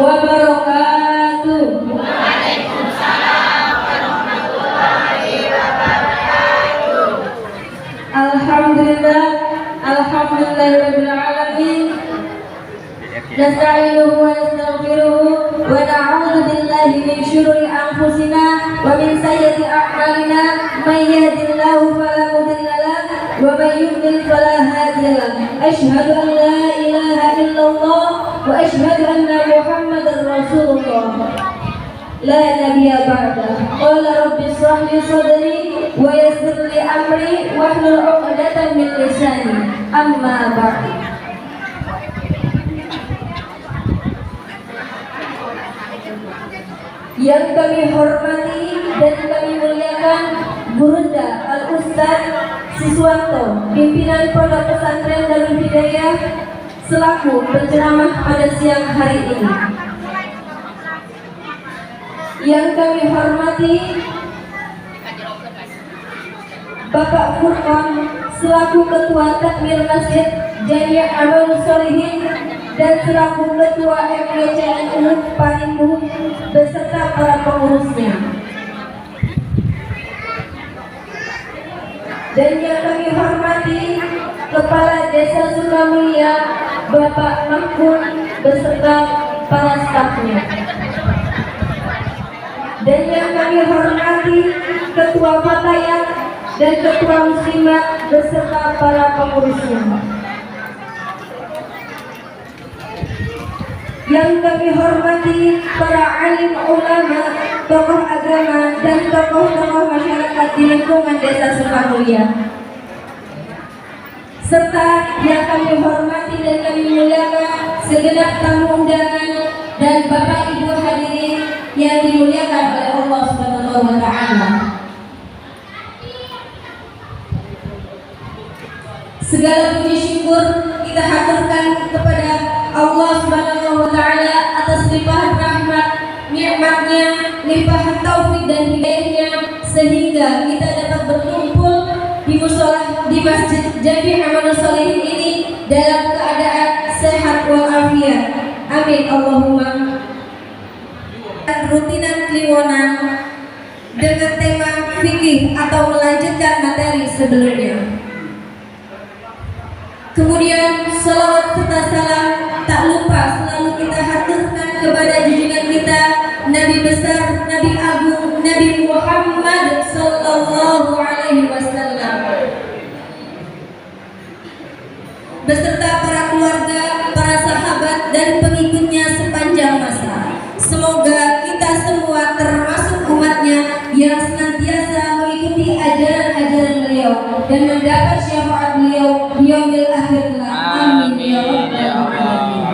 wabarakatuh. Alhamdulillahirabbil alamin. Nasta'inuhu wa nastaghfiruhu wa na'udzu billahi min syururi anfusina wa min sayyiati a'malina. May yahdihillahu fala mudilla lahu wa may yudlil fala hadiya lahu. Asyhadu an la ilaha illallah wa asyhadu anna Muhammadar Rasulullah. La nabiyya ba'da. Qala rabbi shrah li sadri wa yassir li amri wahlul 'uqdatam min lisani. Amma ba'du. Yang kami hormati dan kami muliakan Burunda Al-Ustaz Siswanto, pimpinan Pondok Pesantren Darul Hidayah, selaku penceramah pada siang hari ini. Yang kami hormati Bapak Furqan selaku Ketua Takmir Masjid Jami' Amalus Sholihin dan selaku Ketua MYCNU Parimbu beserta para pengurusnya. Dan yang kami hormati Kepala Desa Sukamulia Bapak Mahmud beserta para stafnya. Dan yang kami hormati Ketua Fatayat dan Ketua Muslimat beserta para pengurusnya. Yang kami hormati para alim ulama, tokoh agama dan tokoh-tokoh masyarakat di lingkungan Desa Sukamulia. Serta yang kami hormati dan kami muliakan segenap tamu undangan dan Bapak Ibu hadirin yang dimuliakan oleh Allah Subhanahu wa taala. Segala puji syukur kita haturkan kepada Allah Subhanahu wa taala atas limpahan rahmat, nikmatnya, limpahan taufik dan hidayahnya sehingga kita dapat berkumpul di mushola di Masjid Jami' Amalus Sholihin ini dalam keadaan sehat walafiat. Amin Allahumma. Rutinan Kliwonan dengan tema fikih atau melanjutkan materi sebelumnya. Kemudian salawat serta salam tak lupa selalu kita haturkan kepada junjungan kita Nabi besar, Nabi agung, Nabi Muhammad sallallahu alaihi wasallam beserta para keluarga, para sahabat dan pengikutnya sepanjang masa. Semoga kita semua termasuk umatnya yang senantiasa mengikuti ajaran-ajaran beliau dan mendapat syafaat beliau di yaumil akhir. Amin ya rabbal alamin.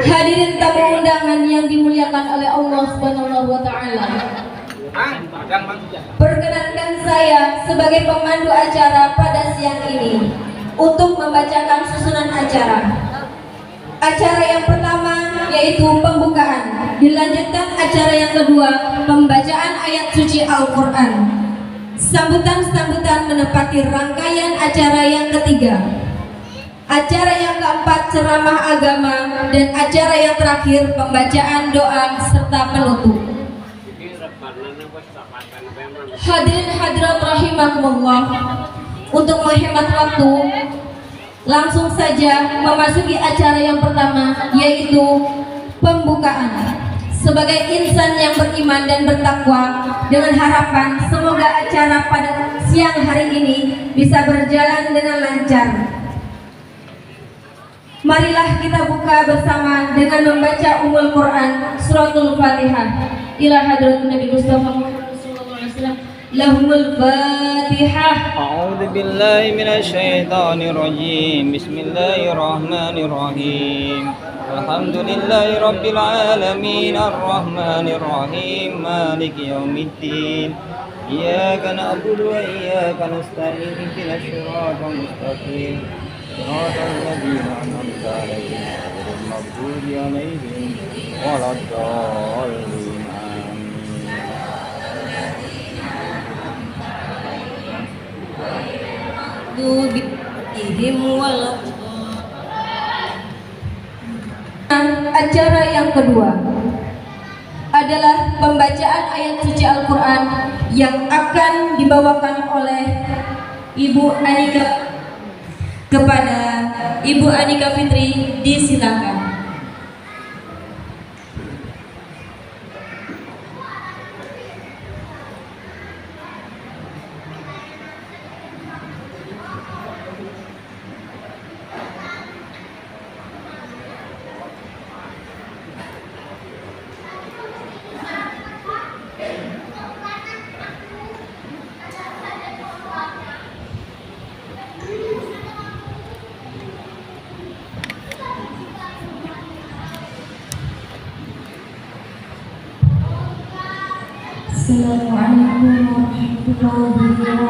Hadirin tamu undangan yang dimuliakan oleh Allah Subhanahu wa taala. Perkenankan saya sebagai pemandu acara pada siang ini untuk membacakan susunan acara. Acara yang pertama yaitu pembukaan, dilanjutkan acara yang kedua pembacaan ayat suci Al-Quran. Sambutan-sambutan menepati rangkaian acara yang ketiga. Acara yang keempat ceramah agama dan acara yang terakhir pembacaan doa serta penutup. Hadirin hadirat rahimakumullah, untuk menghemat waktu langsung saja memasuki acara yang pertama yaitu pembukaan. Sebagai insan yang beriman dan bertakwa, dengan harapan semoga acara pada siang hari ini bisa berjalan dengan lancar. Marilah kita buka bersama dengan membaca Ummul Quran Suratul Fatihah. Ila hadratin Nabi Mustafa Muhammad sallallahu alaihi wasallam. Lahumul Fatihah. A'udzu billahi minasy syaithanir rajim. Bismillahirrahmanirrahim. Alhamdulillahi rabbil alamin arrahmanir rahim maliki yaumiddin. Iyyaka na'budu wa iyyaka nasta'in ihdinas siratal mustaqim. Shiratal ladzina an'amta 'alaihim ghairil maghdubi 'alaihim waladdallin. Bihim Acara yang kedua adalah pembacaan ayat suci Al-Quran yang akan dibawakan oleh Ibu Anika. Kepada Ibu Anika Fitri, disilakan. Assalamualaikum warahmatullahi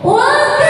What?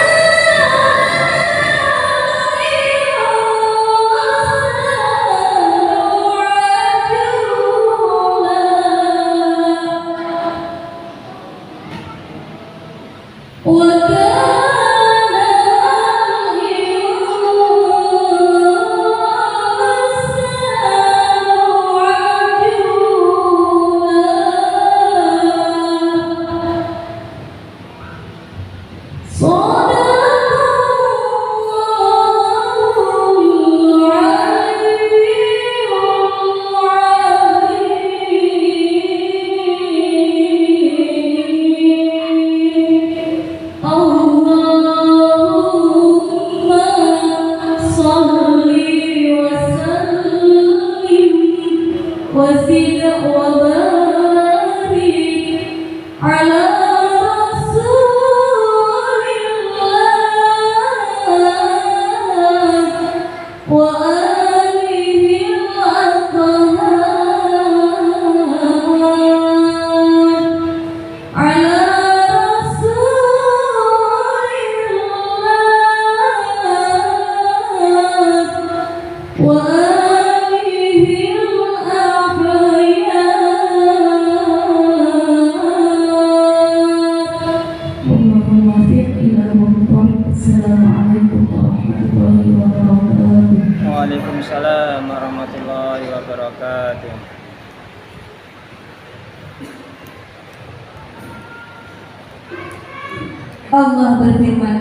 Allah berfirman,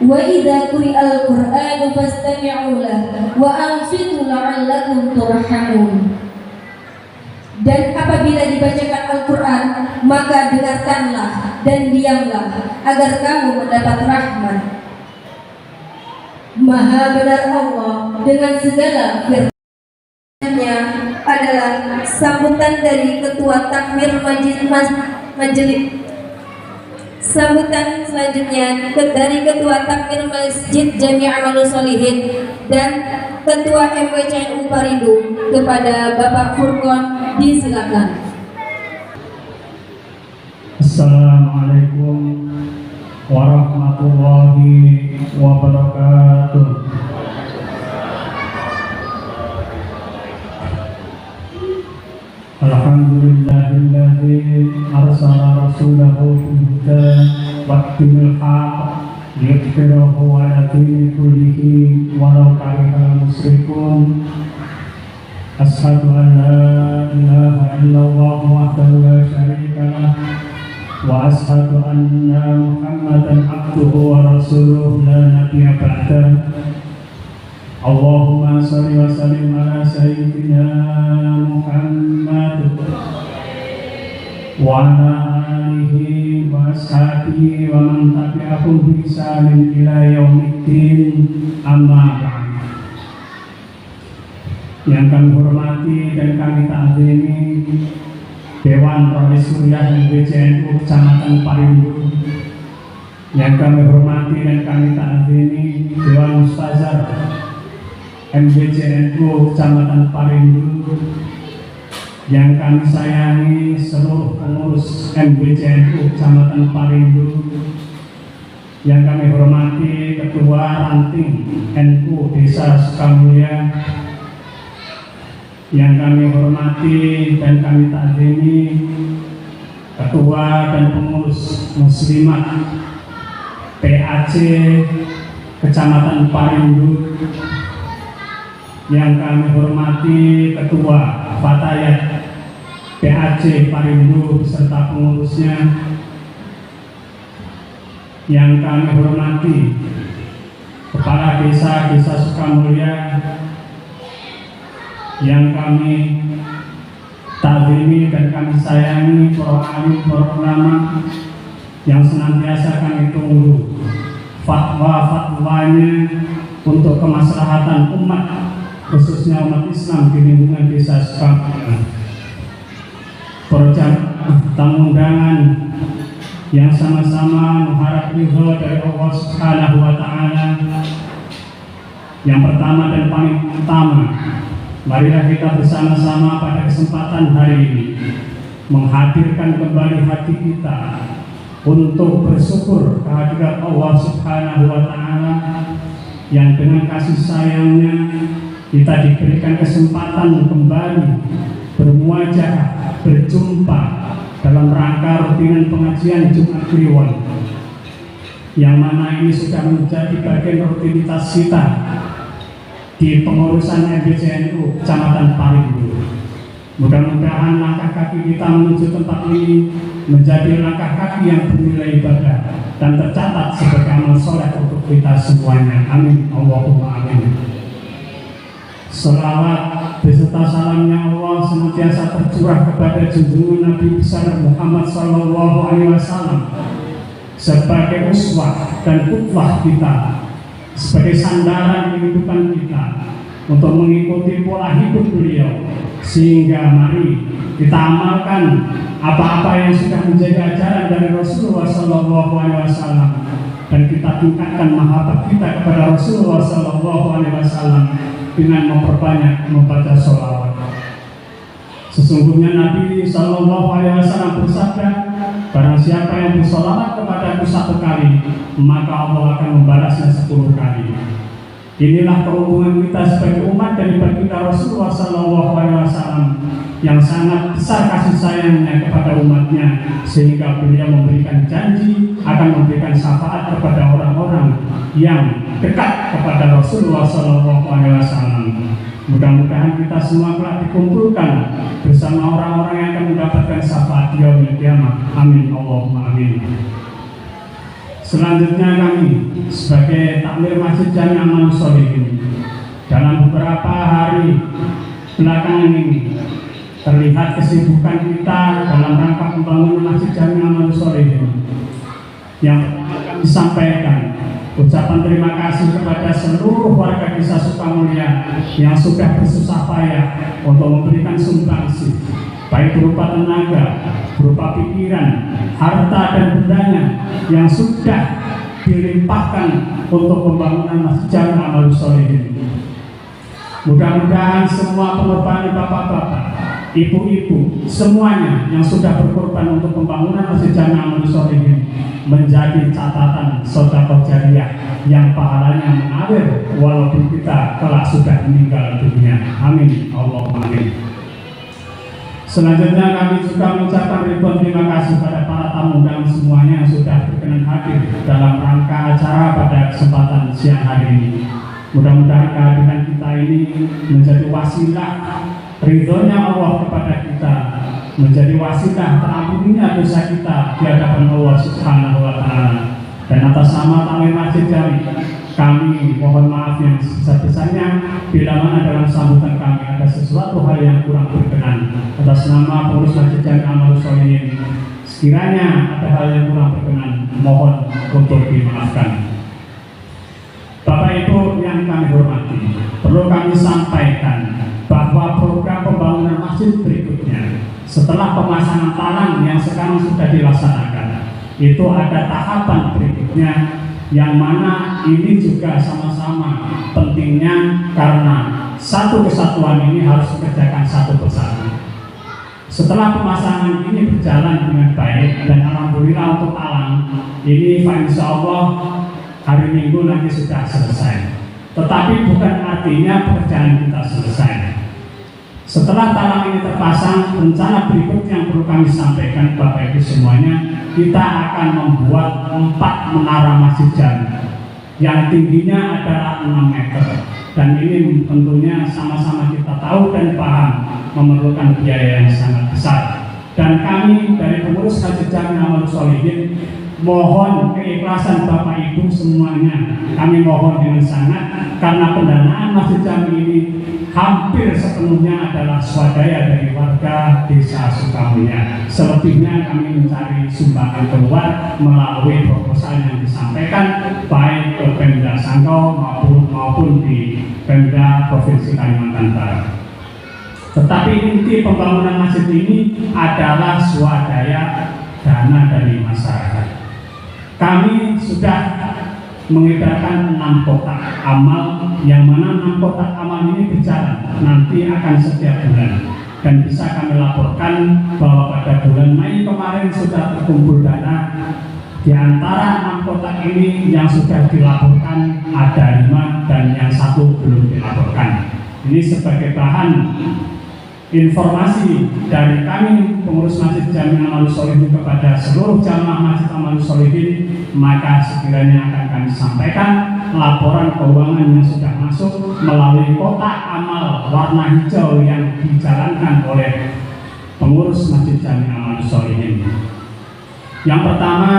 "Wa idza quri'al Qur'anu fastami'u lahu wa ansitu la'allakum turhamun." Dan apabila dibacakan Al-Quran, maka dengarkanlah dan diamlah agar kamu mendapat rahmat. Maha benar Allah dengan segala firman-Nya adalah sambutan dari ketua takmir majelis. Sambutan selanjutnya dari Ketua Takmir Masjid Jami' Amalus Solihin dan Ketua MWCNU Parindo kepada Bapak Furqon, disilakan. Assalamualaikum warahmatullahi wabarakatuh. Alhamdulillahilladzi arsala rasulahu bil-huda wa-dinil haqq liyudhhirahu 'ala dini kullihi walau karihal musyrikun. Asyhadu an la ilaha illallah wahdahu la syarika lah wa asyhadu anna Muhammadan abduhu wa rasuluhu la nabiyya ba'dah. Allahumma shalli wa sallim ala sayyidina Muhammad wa ala alihi wa ashabihi wa man tabi'ahum bi ihsanin ila yaumiddin, amma ba'd. Yang kami hormati dan kami ta'zimi Dewan Rois Suriah MWCNU Kecamatan Parindo. Yang kami hormati dan kami ta'zimi Dewan Mustazar MWCNU Kecamatan Parindo. Yang kami sayangi seluruh pengurus MWCNU Kecamatan Parindo. Yang kami hormati Ketua Ranting NU Desa Sukamulya. Yang kami hormati dan kami ta'zimi Ketua dan pengurus Muslimat PAC Kecamatan Parindo. Yang kami hormati Ketua Fatayat PAC Parindo beserta pengurusnya. Yang kami hormati Kepala Desa Sukamulya. Yang kami ta'zimi dan kami sayangi para alim, para ulama yang senantiasa kami tunggu fatwa-fatwanya untuk kemaslahatan umat, khususnya umat Islam di lingkungan Desa Sukamulya. Para tamu undangan yang sama-sama mengharap ridho dari Allah Subhanahu wa Ta'ala. Yang pertama dan paling utama, marilah kita bersama-sama pada kesempatan hari ini menghadirkan kembali hati kita untuk bersyukur kehadirat Allah Subhanahu wa Ta'ala yang dengan kasih sayangnya kita diberikan kesempatan kembali bermuajah, berjumpa dalam rangka rutinan pengajian Jumat Kliwon, yang mana ini sudah menjadi bagian rutinitas kita di pengurusan MWCNU Kecamatan Parindo. Mudah-mudahan langkah kaki kita menuju tempat ini menjadi langkah kaki yang bernilai ibadah dan tercatat sebagai amal soleh untuk kita semuanya. Amin. Allahumma amin. Selawat beserta salamnya Allah senantiasa tercurah kepada junjungan Nabi besar Muhammad Sallallahu Alaihi Wasallam sebagai uswah dan qudwah kita, sebagai sandaran kehidupan kita untuk mengikuti pola hidup beliau, sehingga mari kita amalkan apa-apa yang sudah menjadi ajaran dari Rasulullah Sallallahu Alaihi Wasallam dan kita tingkatkan mahabbah kita kepada Rasulullah Sallallahu Alaihi Wasallam dengan memperbanyak membaca sholawat. Sesungguhnya Nabi Sallallahu Alaihi Wasallam bersabda, barang siapa yang bersolawat kepada aku 1 kali, maka Allah akan membalasnya 10 kali. Inilah keunggulan kita sebagai umat dari baginda Rasulullah Sallallahu Alaihi Wasallam yang sangat besar kasih sayangnya kepada umatnya, sehingga beliau memberikan janji akan memberikan syafaat kepada orang-orang yang dekat kepada Rasulullah Sallallahu Alaihi Wasallam. Mudah-mudahan kita semua telah dikumpulkan bersama orang-orang yang akan mendapatkan syafaat yaumil qiyamah. Amin Allahumma amin. Selanjutnya kami sebagai takmir Masjid Jami' Amalus Sholihin dalam beberapa hari belakangan ini terlihat kesibukan kita dalam rangka pembangunan Masjid Jami' Amalus Sholihin. Yang kami sampaikan ucapan terima kasih kepada seluruh warga Desa Sukamulya yang sudah bersusah payah untuk memberikan sumbangsih, baik berupa tenaga, berupa pikiran, harta dan bendanya yang sudah dilimpahkan untuk pembangunan Masjid Jami' Amalus Sholihin. Mudah-mudahan semua pengorbanan bapak-bapak, ibu-ibu, semuanya yang sudah berkorban untuk pembangunan Masjid Jami' Amalus Sholihin menjadi catatan sedekah jariyah yang pahalanya mengalir walaupun kita kelak sudah meninggal dunia. Amin Allahumma amin. Selanjutnya kami juga mengucapkan ribuan terima kasih pada para tamu undangan semuanya yang sudah berkenan hadir dalam rangka acara pada kesempatan siang hari ini. Mudah-mudahan kehadiran kita ini menjadi wasilah ridhonya Allah kepada kita, menjadi wasilah terampuninya dosa kita di hadapan Allah Subhanahu wa Ta'ala. Dan atas nama takmir Masjid Jami, kami mohon maaf yang sebesar-besarnya bila mana dalam sambutan kami ada sesuatu hal yang kurang berkenan. Atas nama pengurus Masjid Jami' Amalus Sholihin, sekiranya ada hal yang kurang berkenan, mohon untuk dimaafkan. Bapak Ibu yang kami hormati, perlu kami sampaikan bahwa program pembangunan masjid berikutnya setelah pemasangan talang yang sekarang sudah dilaksanakan, itu ada tahapan berikutnya yang mana ini juga sama-sama pentingnya karena satu kesatuan ini harus dikerjakan satu persatu. Setelah pemasangan ini berjalan dengan baik dan alhamdulillah untuk talang ini insya Allah hari Minggu nanti sudah selesai. Tetapi bukan artinya pekerjaan kita selesai. Setelah talang ini terpasang, rencana berikutnya yang perlu kami sampaikan Bapak Ibu semuanya, kita akan membuat 4 menara masjid jami yang tingginya adalah 6 meter. Dan ini tentunya sama-sama kita tahu dan paham memerlukan biaya yang sangat besar. Dan kami dari pengurus Masjid Jami' Amalus Sholihin mohon keikhlasan Bapak Ibu semuanya. Kami mohon dengan sangat karena pendanaan Masjid Jami ini hampir sepenuhnya adalah swadaya dari warga Desa Sukamulya. Selebihnya kami mencari sumbangan keluar melalui proposal yang disampaikan baik ke Pemda Sangkau maupun di Pemda Provinsi Kalimantan Barat. Tetapi inti pembangunan masjid ini adalah swadaya dana dari masyarakat. Kami sudah mengedarkan 6 kotak amal, yang mana 6 kotak amal ini berjalan nanti akan setiap bulan, dan bisa kami laporkan bahwa pada bulan Mei kemarin sudah terkumpul dana. Di antara 6 kotak ini yang sudah dilaporkan ada 5 dan yang 1 belum dilaporkan. Ini sebagai bahan informasi dari kami pengurus Masjid Jami' Amalus Sholihin kepada seluruh jamaah Masjid Amalus Sholihin, maka sekiranya akan kami sampaikan laporan keuangan yang sudah masuk melalui kotak amal warna hijau yang dijalankan oleh pengurus Masjid Jami' Amalus Sholihin. Yang pertama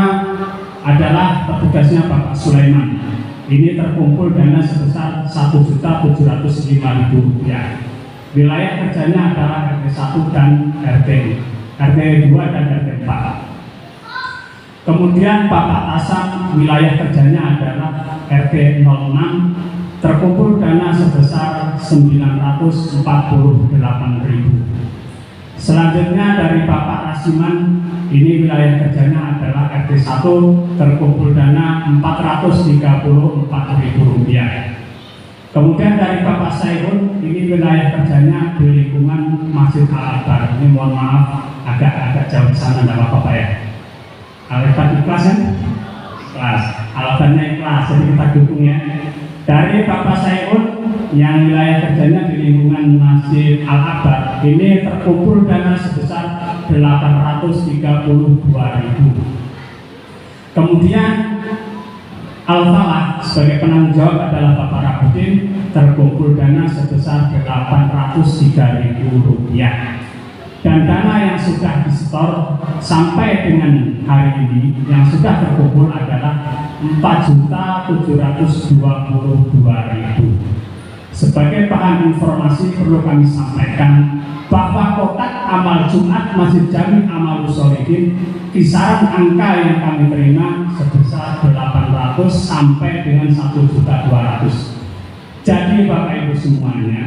adalah petugasnya Bapak Sulaiman. Ini terkumpul dana sebesar Rp1.705.000. Wilayah kerjanya adalah RT 1 dan RT 2 dan RT 4. Kemudian Bapak Tasam, wilayah kerjanya adalah RT 06, terkumpul dana sebesar 948.000. Selanjutnya dari Bapak Rasiman, ini wilayah kerjanya adalah RT 1, terkumpul dana Rp434.000. Kemudian dari Bapak Saihun, ini wilayah kerjanya di lingkungan Masjid Al-Akbar. Ini mohon maaf agak jauh sana, tidak apa-apa Pak ya. Al-Akbar ikhlas ya? Ikhlas. Al-Akbarnya ikhlas, jadi kita dukung ya. Dari Bapak Saihun yang wilayah kerjanya di lingkungan Masjid Al-Akbar, ini terkumpul dana sebesar 832.000. Kemudian Al-Falah sebagai penanggung jawab adalah Bapak Rabudin, terkumpul dana sebesar Rp803.000. Dan dana yang sudah disetor sampai dengan hari ini yang sudah terkumpul adalah Rp4.722.000. Sebagai bahan informasi perlu kami sampaikan bahwa kotak amal Jumat Masjid Jami Amalus Sholihin kisaran angka yang kami terima sebesar 800 sampai dengan 1.200.000. Jadi Bapak Ibu semuanya,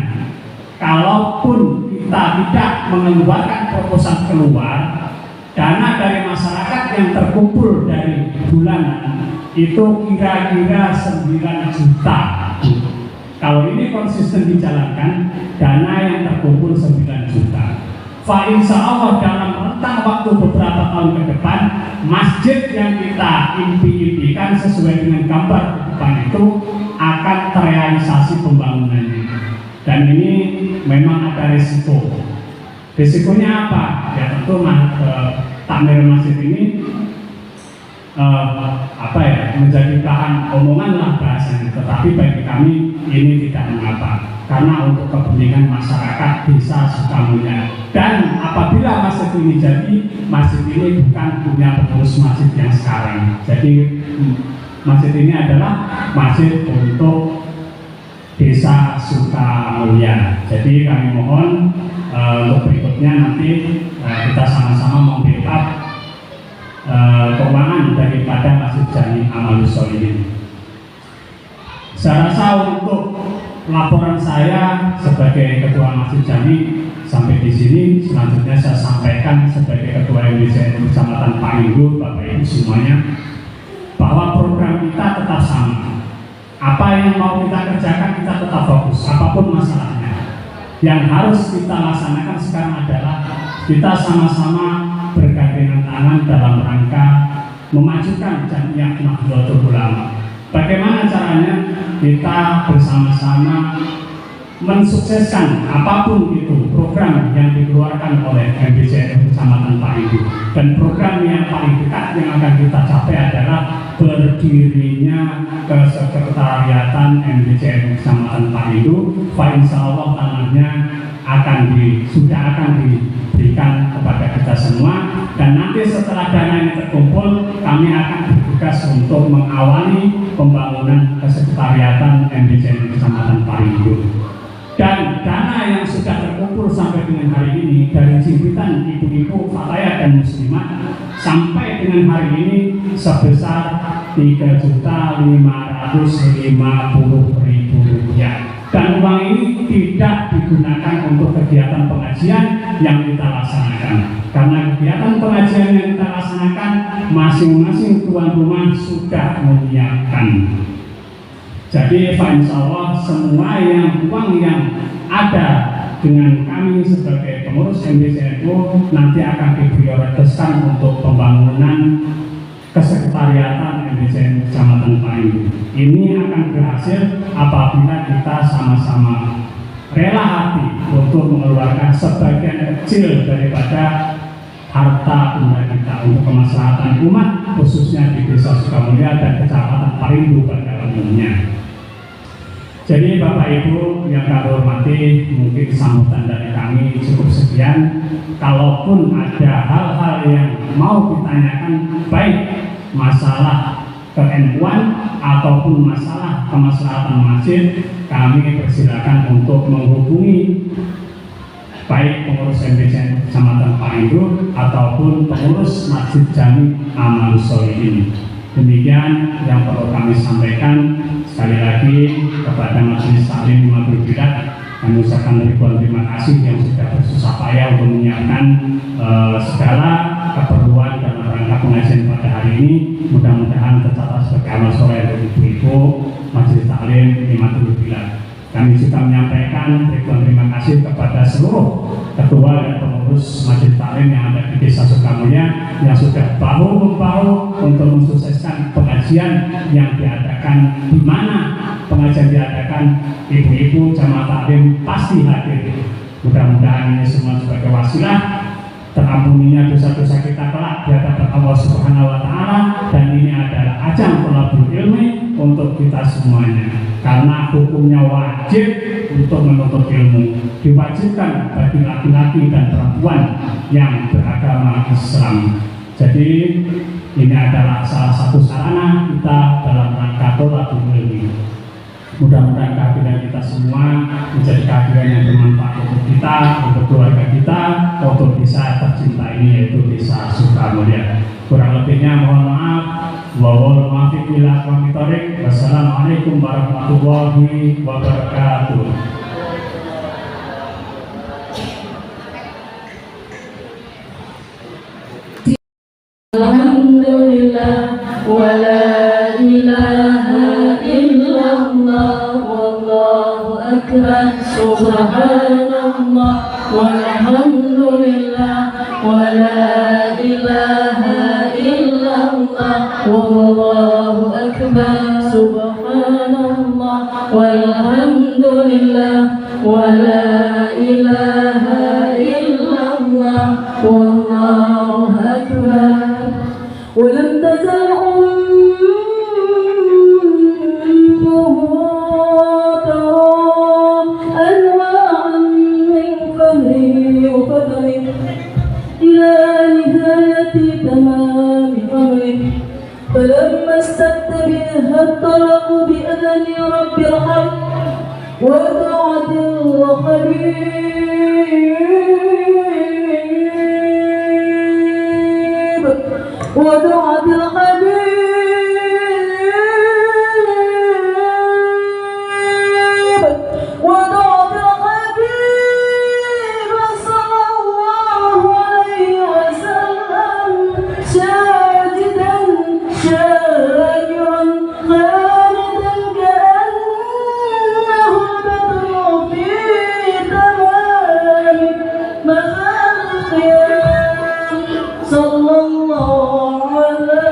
kalaupun kita tidak mengeluarkan proposal keluar, dana dari masyarakat yang terkumpul dari bulanan itu kira-kira 9 juta. Kalau ini konsisten dijalankan, dana yang terkumpul 9 juta. Fa insya Allah dalam rentang waktu beberapa tahun ke depan, masjid yang kita impi-impikan sesuai dengan gambar di depan itu akan terrealisasi pembangunannya. Dan ini memang ada risiko. Risikonya apa? Ya tentu takmir masjid ini menjadi bahan omongan lah bahasanya. Tetapi bagi kami ini tidak mengapa, karena untuk kepentingan masyarakat desa Sukamulya. Dan apabila masjid ini jadi, masjid ini bukan punya pengurus masjid yang sekarang. Jadi masjid ini adalah masjid untuk desa Sukamulya. Jadi kami mohon untuk berikutnya nanti kita sama-sama membackup keuangan daripada Masjid Jami Amalus Sholihin. Saya rasa untuk laporan saya sebagai Ketua Masjid Jami sampai di sini. Selanjutnya saya sampaikan sebagai Ketua MBCNU Kecamatan Paringgo, Bapak Ibu semuanya, bahwa program kita tetap sama. Apa yang mau kita kerjakan kita tetap fokus, apapun masalahnya. Yang harus kita laksanakan sekarang adalah kita sama-sama bergandengan tangan dalam rangka memajukan Jamiyah Nahdlatul Ulama. Bagaimana caranya? Kita bersama-sama mensukseskan apapun itu program yang dikeluarkan oleh MBCNU Kecamatan Paringgo. Dan program yang paling dekat yang akan kita capai adalah berdirinya kesekretariatan MBCNU Kecamatan Paringgo. Insya Allah tanahnya sudah akan diberikan kepada kita semua. Dan nanti setelah dana ini terkumpul, kami akan bertugas untuk mengawali pembangunan kesekretariatan MBCNU Kecamatan Paringgo. Dan dana yang sudah terkumpul sampai dengan hari ini dari jimpitan ibu-ibu fatayat dan muslimat sampai dengan hari ini sebesar Rp3.550.000. Dan uang ini tidak digunakan untuk kegiatan pengajian yang kita laksanakan. Karena kegiatan pengajian yang kita laksanakan masing-masing tuan rumah sudah menyiapkan. Jadi insya Allah semua uang yang ada dengan kami sebagai pengurus MBCNU nanti akan diprioritaskan untuk pembangunan kesekretariatan MBCNU Kecamatan Paringgo. Ini akan berhasil apabila kita sama-sama rela hati untuk mengeluarkan sebagian kecil daripada harta benda kita untuk kemaslahatan umat, khususnya di Desa Sukamulya dan Kecamatan Paringgo pada umumnya. Jadi Bapak Ibu yang kami hormati, mungkin sambutan dari kami cukup sekian. Kalaupun ada hal-hal yang mau ditanyakan, baik masalah ke-NU-an ataupun masalah kemaslahatan masjid, kami persilakan untuk menghubungi baik pengurus MBCNU Kecamatan Paringgo ataupun pengurus Masjid Jami Amalus Sholihin. Demikian yang perlu kami sampaikan. Sekali lagi kepada Majelis Taklim Madul Bilad, kami ucapkan ribuan terima kasih yang sudah bersusah payah untuk menyiapkan segala keperluan dalam rangka pengajian pada hari ini. Mudah-mudahan tercatat sebagai amal soleh dari ibu-ibu Majelis Taklim Madul Bilad. Kami juga menyampaikan ribuan terima kasih kepada seluruh ketua dan pengurus Majelis Taklim yang ada di Desa Sukamulya yang sudah bahu-membahu untuk mensukseskan pengajian yang diadakan, di mana pengajian diadakan ibu-ibu jamaah taklim pasti hadir. Mudah-mudahan ini semua sebagai wasilah terampuninya dosa-dosa kita kelak di hadapan Allah Subhanahu wa Ta'ala, dan ini adalah ajang thalabul ilmi untuk kita semuanya, karena hukumnya wajib untuk menuntut ilmu, diwajibkan bagi laki-laki dan perempuan yang beragama Islam. Jadi ini adalah salah satu sarana kita dalam rangka tolabul ilmi. Mudah-mudahan kehadiran kita semua menjadi kehadiran yang bermanfaat untuk kita, untuk keluarga kita, untuk desa tercinta ini, yaitu desa Sukamulya. Kurang lebihnya mohon maaf. Wallahul muwaffiq ila aqwamit thoriq. Wassalamualaikum warahmatullahi wabarakatuh. Alhamdulillah wa la ilaha illallah wallahu akbar subhanallah walhamdulillah wa la ilaha illallah wallahu akbar subhanallah walhamdulillah wa la ilaha illallah wallahu akbar. ولم تزل أمه ترى أنواعا من فهره وفدره إلى نهاية تمام أمره، فلما استد بها الطرق بأذن رب الحق وقعت الرحيم ودعت الحبيب صلى الله عليه وسلم ساجدا شاكرا خالدا كأنه البدر في تمام مخالقه صلى الله على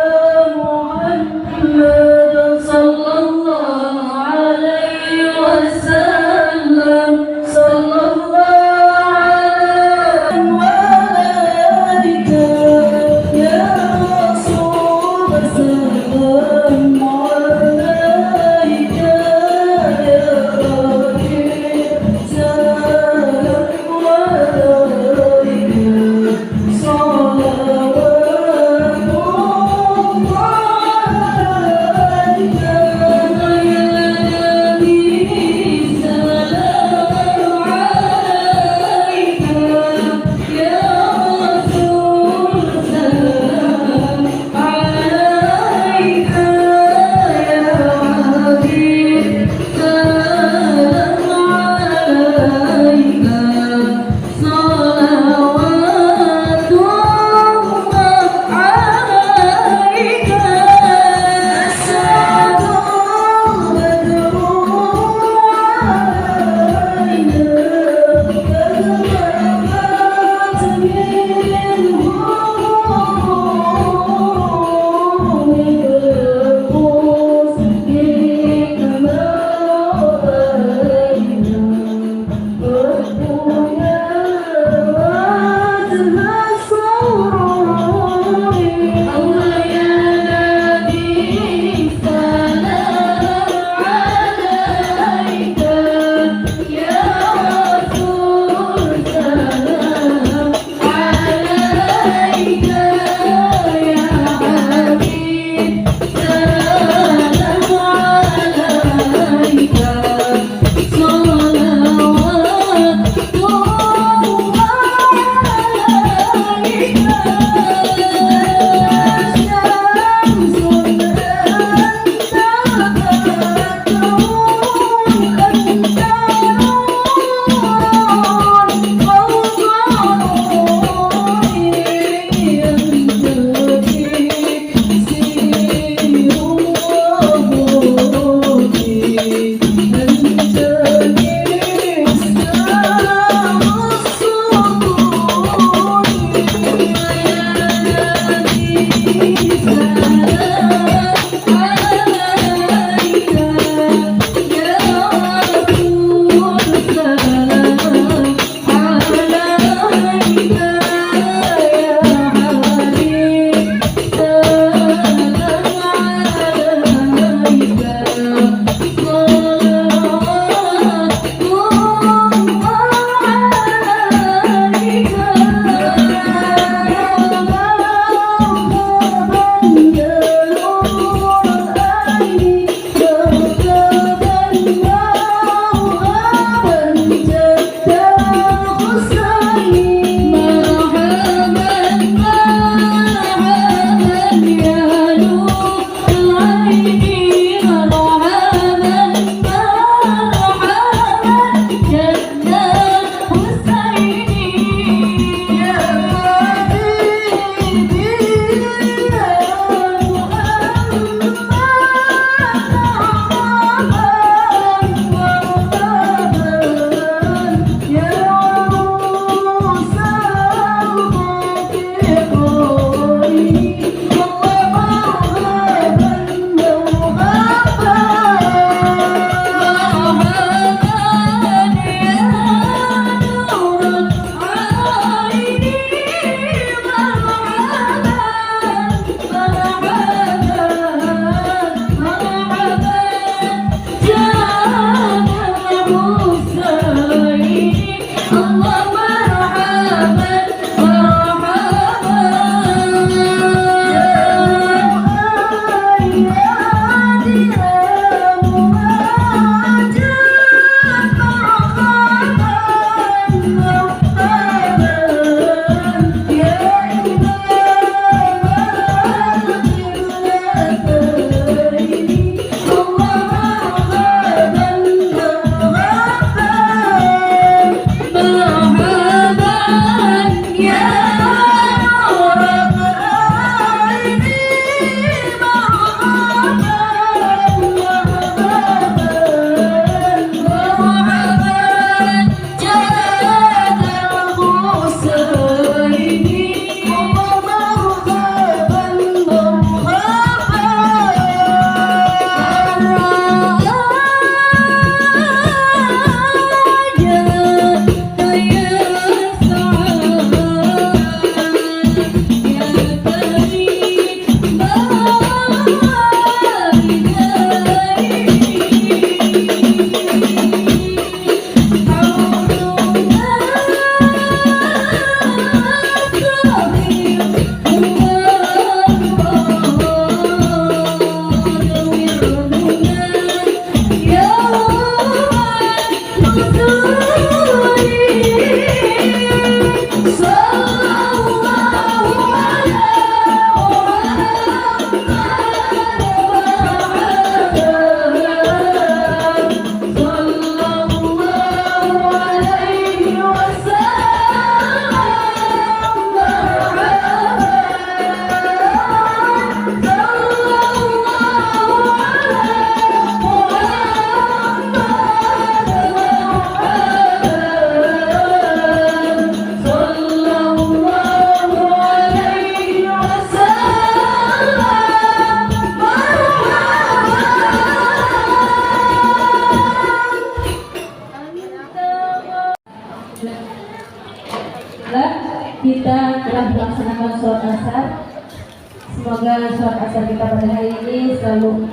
Semoga surat asar kita pada hari ini selalu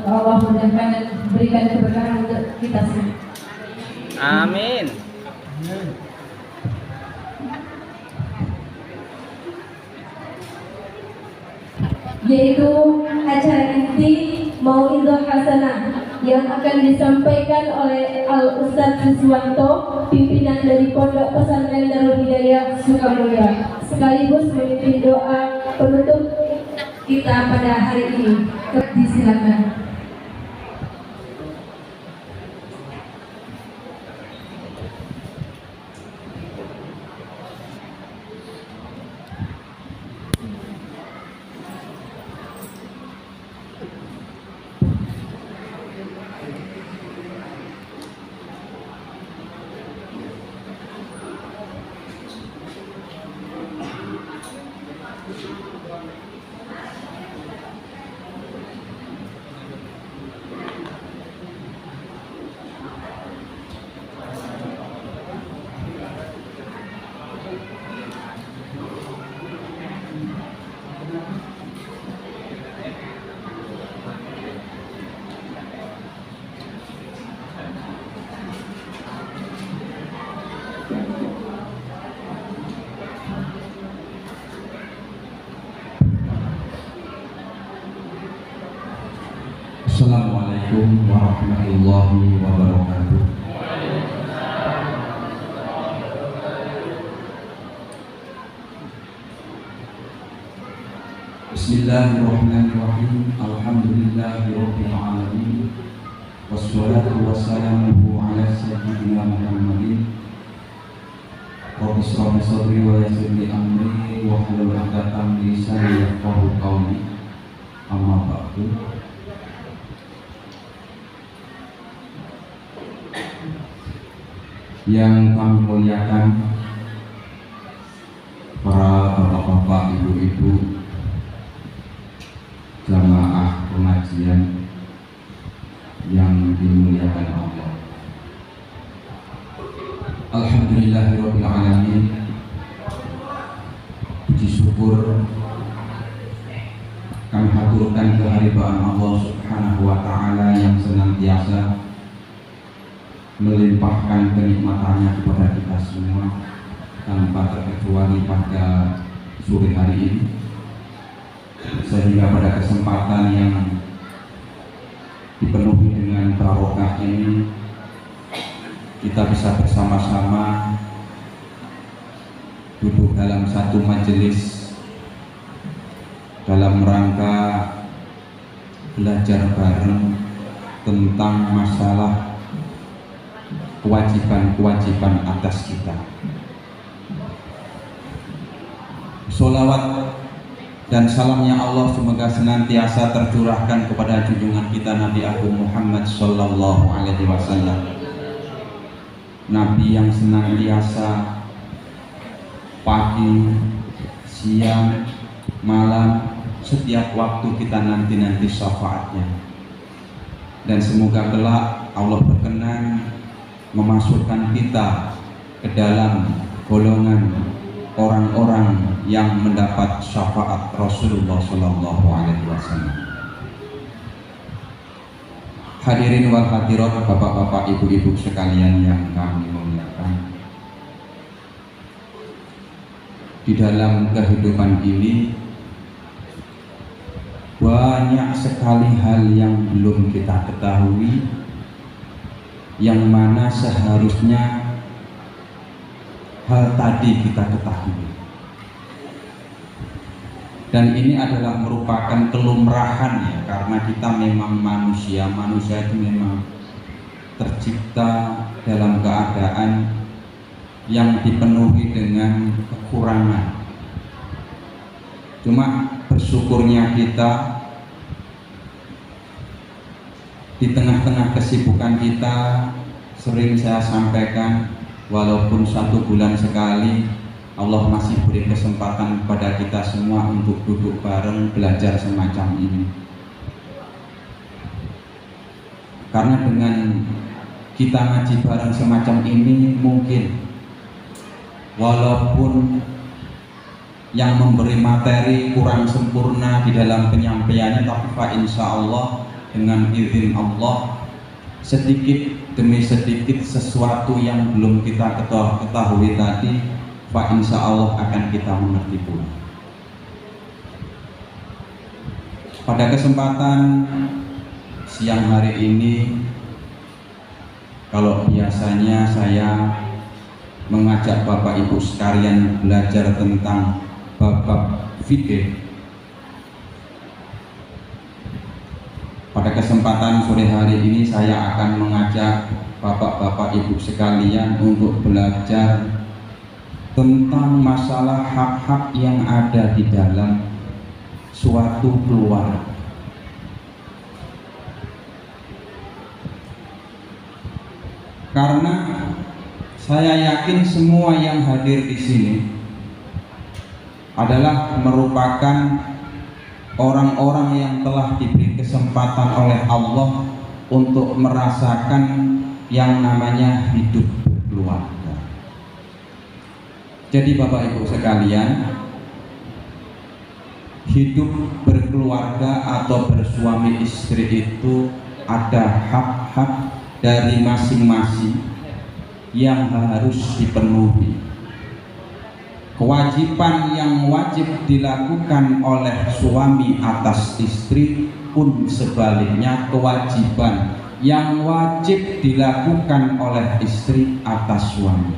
Allah mudahkan dan berikan keberkahan untuk kita semua. Amin. Yaitu acara inti Mau'izah Hasanah yang akan disampaikan oleh Al-Ustadz Siswanto, pimpinan dari Pondok Pesantren Darul Hidayah Sukamulya, sekaligus memimpin doa penutup kita pada hari ini. Disilakan. Assalamualaikum warahmatullahi wabarakatuh. Bismillahirrahmanirrahim. Alhamdulillahirabbil alamin. Wassalatu wassalamu ala sayyidina Muhammadin. Rabbi shrah li sadri wa yassir li amri wahlul 'uqdatam min lisani yafqahu qawli. Amma ba'du. Yang kami muliakan para bapak-bapak, ibu-ibu, jamaah pengajian yang dimuliakan Allah. Alhamdulillahirabbil alamin. Puji syukur kami haturkan kehadiran Allah Subhanahu wa taala yang senantiasa melimpahkan kenikmatannya kepada kita semua tanpa terkecuali pada sore hari ini, sehingga pada kesempatan yang dipenuhi dengan barokah ini kita bisa bersama-sama duduk dalam satu majelis dalam rangka belajar bareng tentang masalah kewajiban-kewajiban atas kita. Sholawat dan salamnya Allah semoga senantiasa tercurahkan kepada junjungan kita Nabi Agung Muhammad Sallallahu Alaihi Wasallam, Nabi yang senantiasa pagi, siang, malam, setiap waktu kita nanti syafaatnya. Dan semoga kelak Allah berkenan memasukkan kita ke dalam golongan orang-orang yang mendapat syafaat Rasulullah Sallallahu Alaihi Wasallam. Hadirin wal hadirat, bapak-bapak, ibu-ibu sekalian yang kami muliakan, di dalam kehidupan ini banyak sekali hal yang belum kita ketahui, yang mana seharusnya hal tadi kita ketahui. Dan ini adalah merupakan kelumrahan ya, karena kita memang manusia itu memang tercipta dalam keadaan yang dipenuhi dengan kekurangan. Cuma bersyukurnya kita di tengah-tengah kesibukan kita, sering saya sampaikan, walaupun 1 bulan sekali Allah masih beri kesempatan kepada kita semua untuk duduk bareng belajar semacam ini. Karena dengan kita ngaji bareng semacam ini, mungkin walaupun yang memberi materi kurang sempurna di dalam penyampaiannya, tapi fa insya Allah dengan izin Allah sedikit demi sedikit sesuatu yang belum kita ketahui tadi, fa insya Allah akan kita mengerti pula. Pada kesempatan siang hari ini, kalau biasanya saya mengajak Bapak Ibu sekalian belajar tentang bab fikih, pada kesempatan sore hari ini saya akan mengajak Bapak-Bapak Ibu sekalian untuk belajar tentang masalah hak-hak yang ada di dalam suatu keluarga. Karena saya yakin semua yang hadir di sini adalah merupakan orang-orang yang telah diberi kesempatan oleh Allah untuk merasakan yang namanya hidup berkeluarga. Jadi Bapak Ibu sekalian, hidup berkeluarga atau bersuami istri itu ada hak-hak dari masing-masing yang harus dipenuhi. Kewajiban yang wajib dilakukan oleh suami atas istri pun sebaliknya kewajiban yang wajib dilakukan oleh istri atas suami.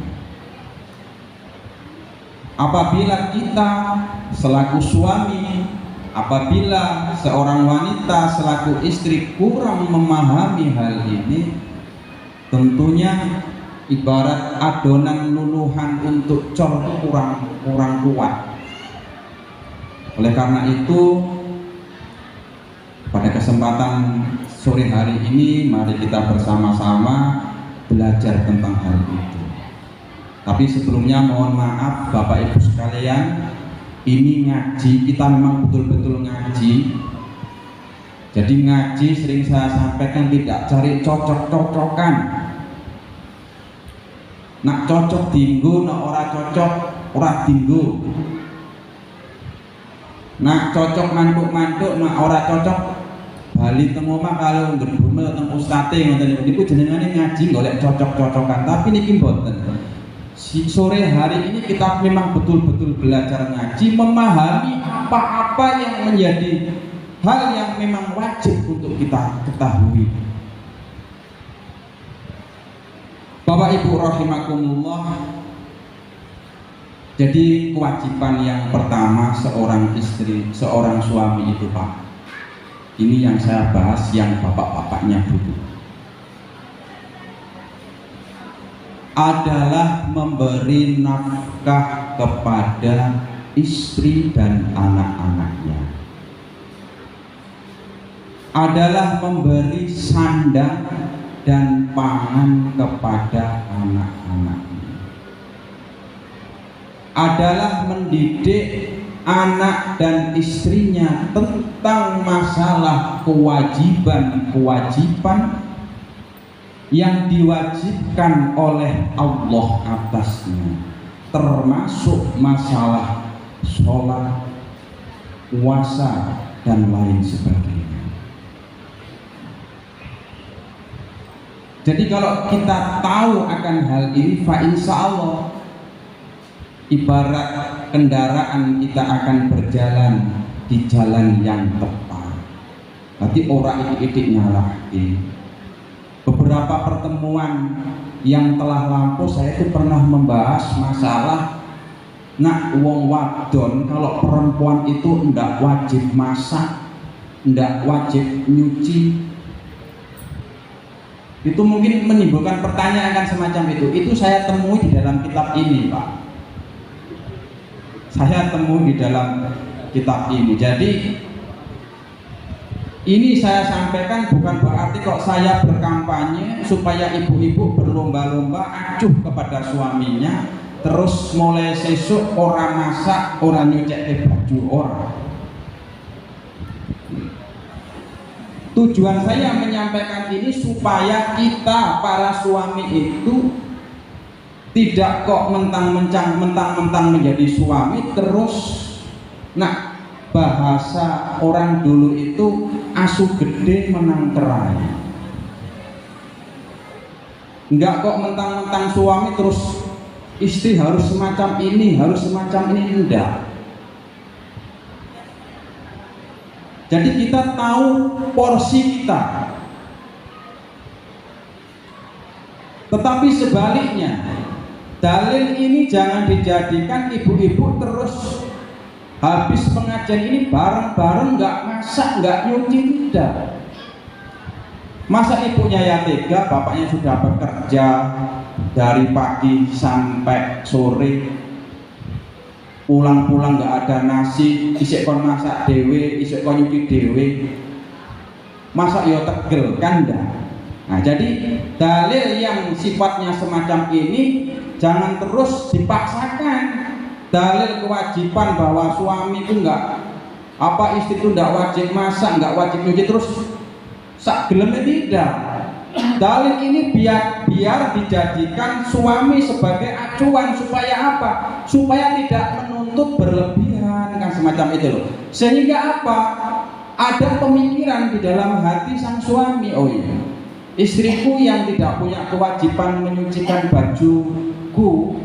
Apabila kita selaku suami, apabila seorang wanita selaku istri kurang memahami hal ini, tentunya ibarat adonan luluhan untuk cor kurang kuat. Oleh karena itu, pada kesempatan sore hari ini mari kita bersama-sama belajar tentang hal itu. Tapi sebelumnya mohon maaf Bapak Ibu sekalian, ini ngaji, kita memang betul-betul ngaji. Jadi ngaji sering saya sampaikan tidak cari cocok-cocokan. Nak cocok dinggo, nak ora cocok ora dinggo. Nak cocok mantuk-mantuk, nak ora cocok bali teng omah kalau nggedumel teng ustate ngoten niku jenengane ngaji golek cocok-cocokan. Tapi niki mboten. Sore hari ini kita memang betul-betul belajar ngaji, memahami apa-apa yang menjadi hal yang memang wajib untuk kita ketahui. Bapak Ibu rahimakumullah, jadi kewajiban yang pertama seorang istri, seorang suami itu Pak, ini yang saya bahas yang bapak-bapaknya dulu, adalah memberi nafkah kepada istri dan anak-anaknya, adalah memberi sandang dan pangan kepada anak-anaknya, adalah mendidik anak dan istrinya tentang masalah kewajiban-kewajiban yang diwajibkan oleh Allah atasnya, termasuk masalah sholat, puasa, dan lain sebagainya. Jadi kalau kita tahu akan hal ini, fa insya Allah ibarat kendaraan kita akan berjalan di jalan yang tepat. Nanti orang idik nyalahin. Beberapa pertemuan yang telah lampau saya itu pernah membahas masalah nak wong wadon kalau perempuan itu ndak wajib masak, ndak wajib nyuci. Itu mungkin menimbulkan pertanyaan semacam itu. Itu saya temui di dalam kitab ini, Pak. Saya temui di dalam kitab ini. Jadi ini saya sampaikan bukan berarti kok saya berkampanye supaya ibu-ibu berlomba-lomba acuh kepada suaminya, terus mulai sesuk orang masak, orang nyucek baju orang. Tujuan saya menyampaikan ini supaya kita para suami itu Tidak kok mentang-mentang menjadi suami terus. Nah, bahasa orang dulu itu asu gede menang kerai. Enggak kok mentang-mentang suami terus istri harus semacam ini, enggak. Jadi kita tahu porsi kita. Tetapi sebaliknya, dalil ini jangan dijadikan ibu-ibu terus habis pengajian ini bareng-bareng nggak masak, nggak nyuci, tidak. Masa ibunya ya tega, bapaknya sudah bekerja dari pagi sampai sore, pulang-pulang nggak ada nasi, isik kon masak dewe, isik kon nyuci dewe, masa yo tegel kan enggak. Nah, jadi dalil yang sifatnya semacam ini jangan terus dipaksakan. Dalil kewajiban bahwa suami itu enggak istri itu enggak wajib masak, enggak wajib nyuci terus sak geleme tidak. Dalil ini biar dijadikan suami sebagai acuan supaya apa? Supaya tidak menuntut berlebihan kan semacam itu loh. Sehingga apa? Ada pemikiran di dalam hati sang suami, oh iya, istriku yang tidak punya kewajiban menyucikan bajuku,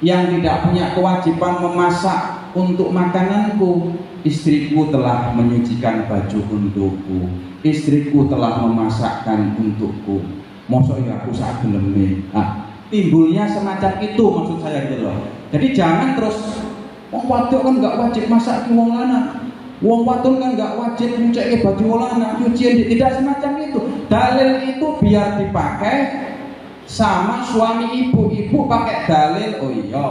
yang tidak punya kewajiban memasak untuk makananku, istriku telah menyucikan baju untukku, istriku telah memasakkan untukku. Mosok ya aku sak geleme. Nah, timbulnya semacam itu maksud saya gitu loh. Jadi jangan terus wong wadon kan enggak wajib masak ki wong lanang. Wong wadon kan enggak wajib nyucike baju wong lanang, cucian tidak semacam itu. Dalil itu biar dipakai sama suami ibu pakai dalil, oh iya,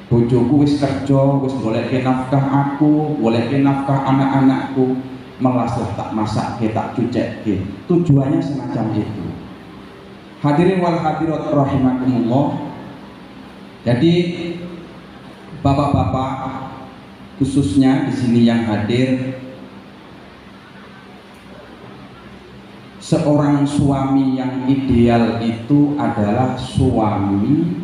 bojoku wis kerja, wis goleki nafkah aku, goleki nafkah anak-anakku, melas tak masak, tak cucek. Tujuannya semacam itu. Hadirin wal hadirat rahimakumullah. Jadi bapak-bapak khususnya di sini yang hadir, seorang suami yang ideal itu adalah suami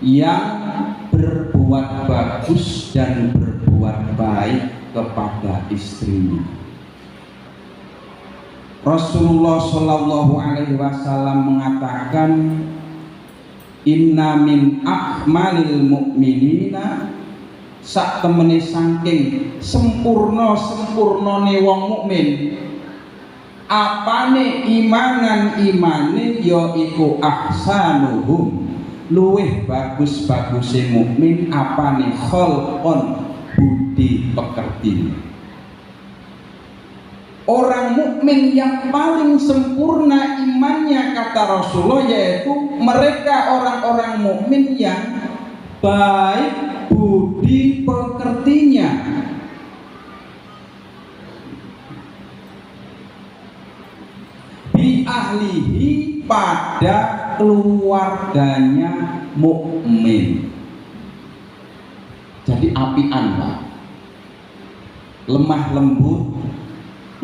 yang berbuat bagus dan berbuat baik kepada istrinya. Rasulullah Shallallahu Alaihi Wasallam mengatakan, inna min akmalil mu'minina, sak temene saking sempurnane wong mukmin, apane imane ya iku ahsanuhum, luweh bagus-baguse mukmin apane kholqon, budi pekerti. Orang mukmin yang paling sempurna imannya kata Rasulullah yaitu mereka orang-orang mukmin yang baik budi pekertinya. Bi ahlihi, pada keluarganya mukmin. Jadi apian Pak, lemah lembut,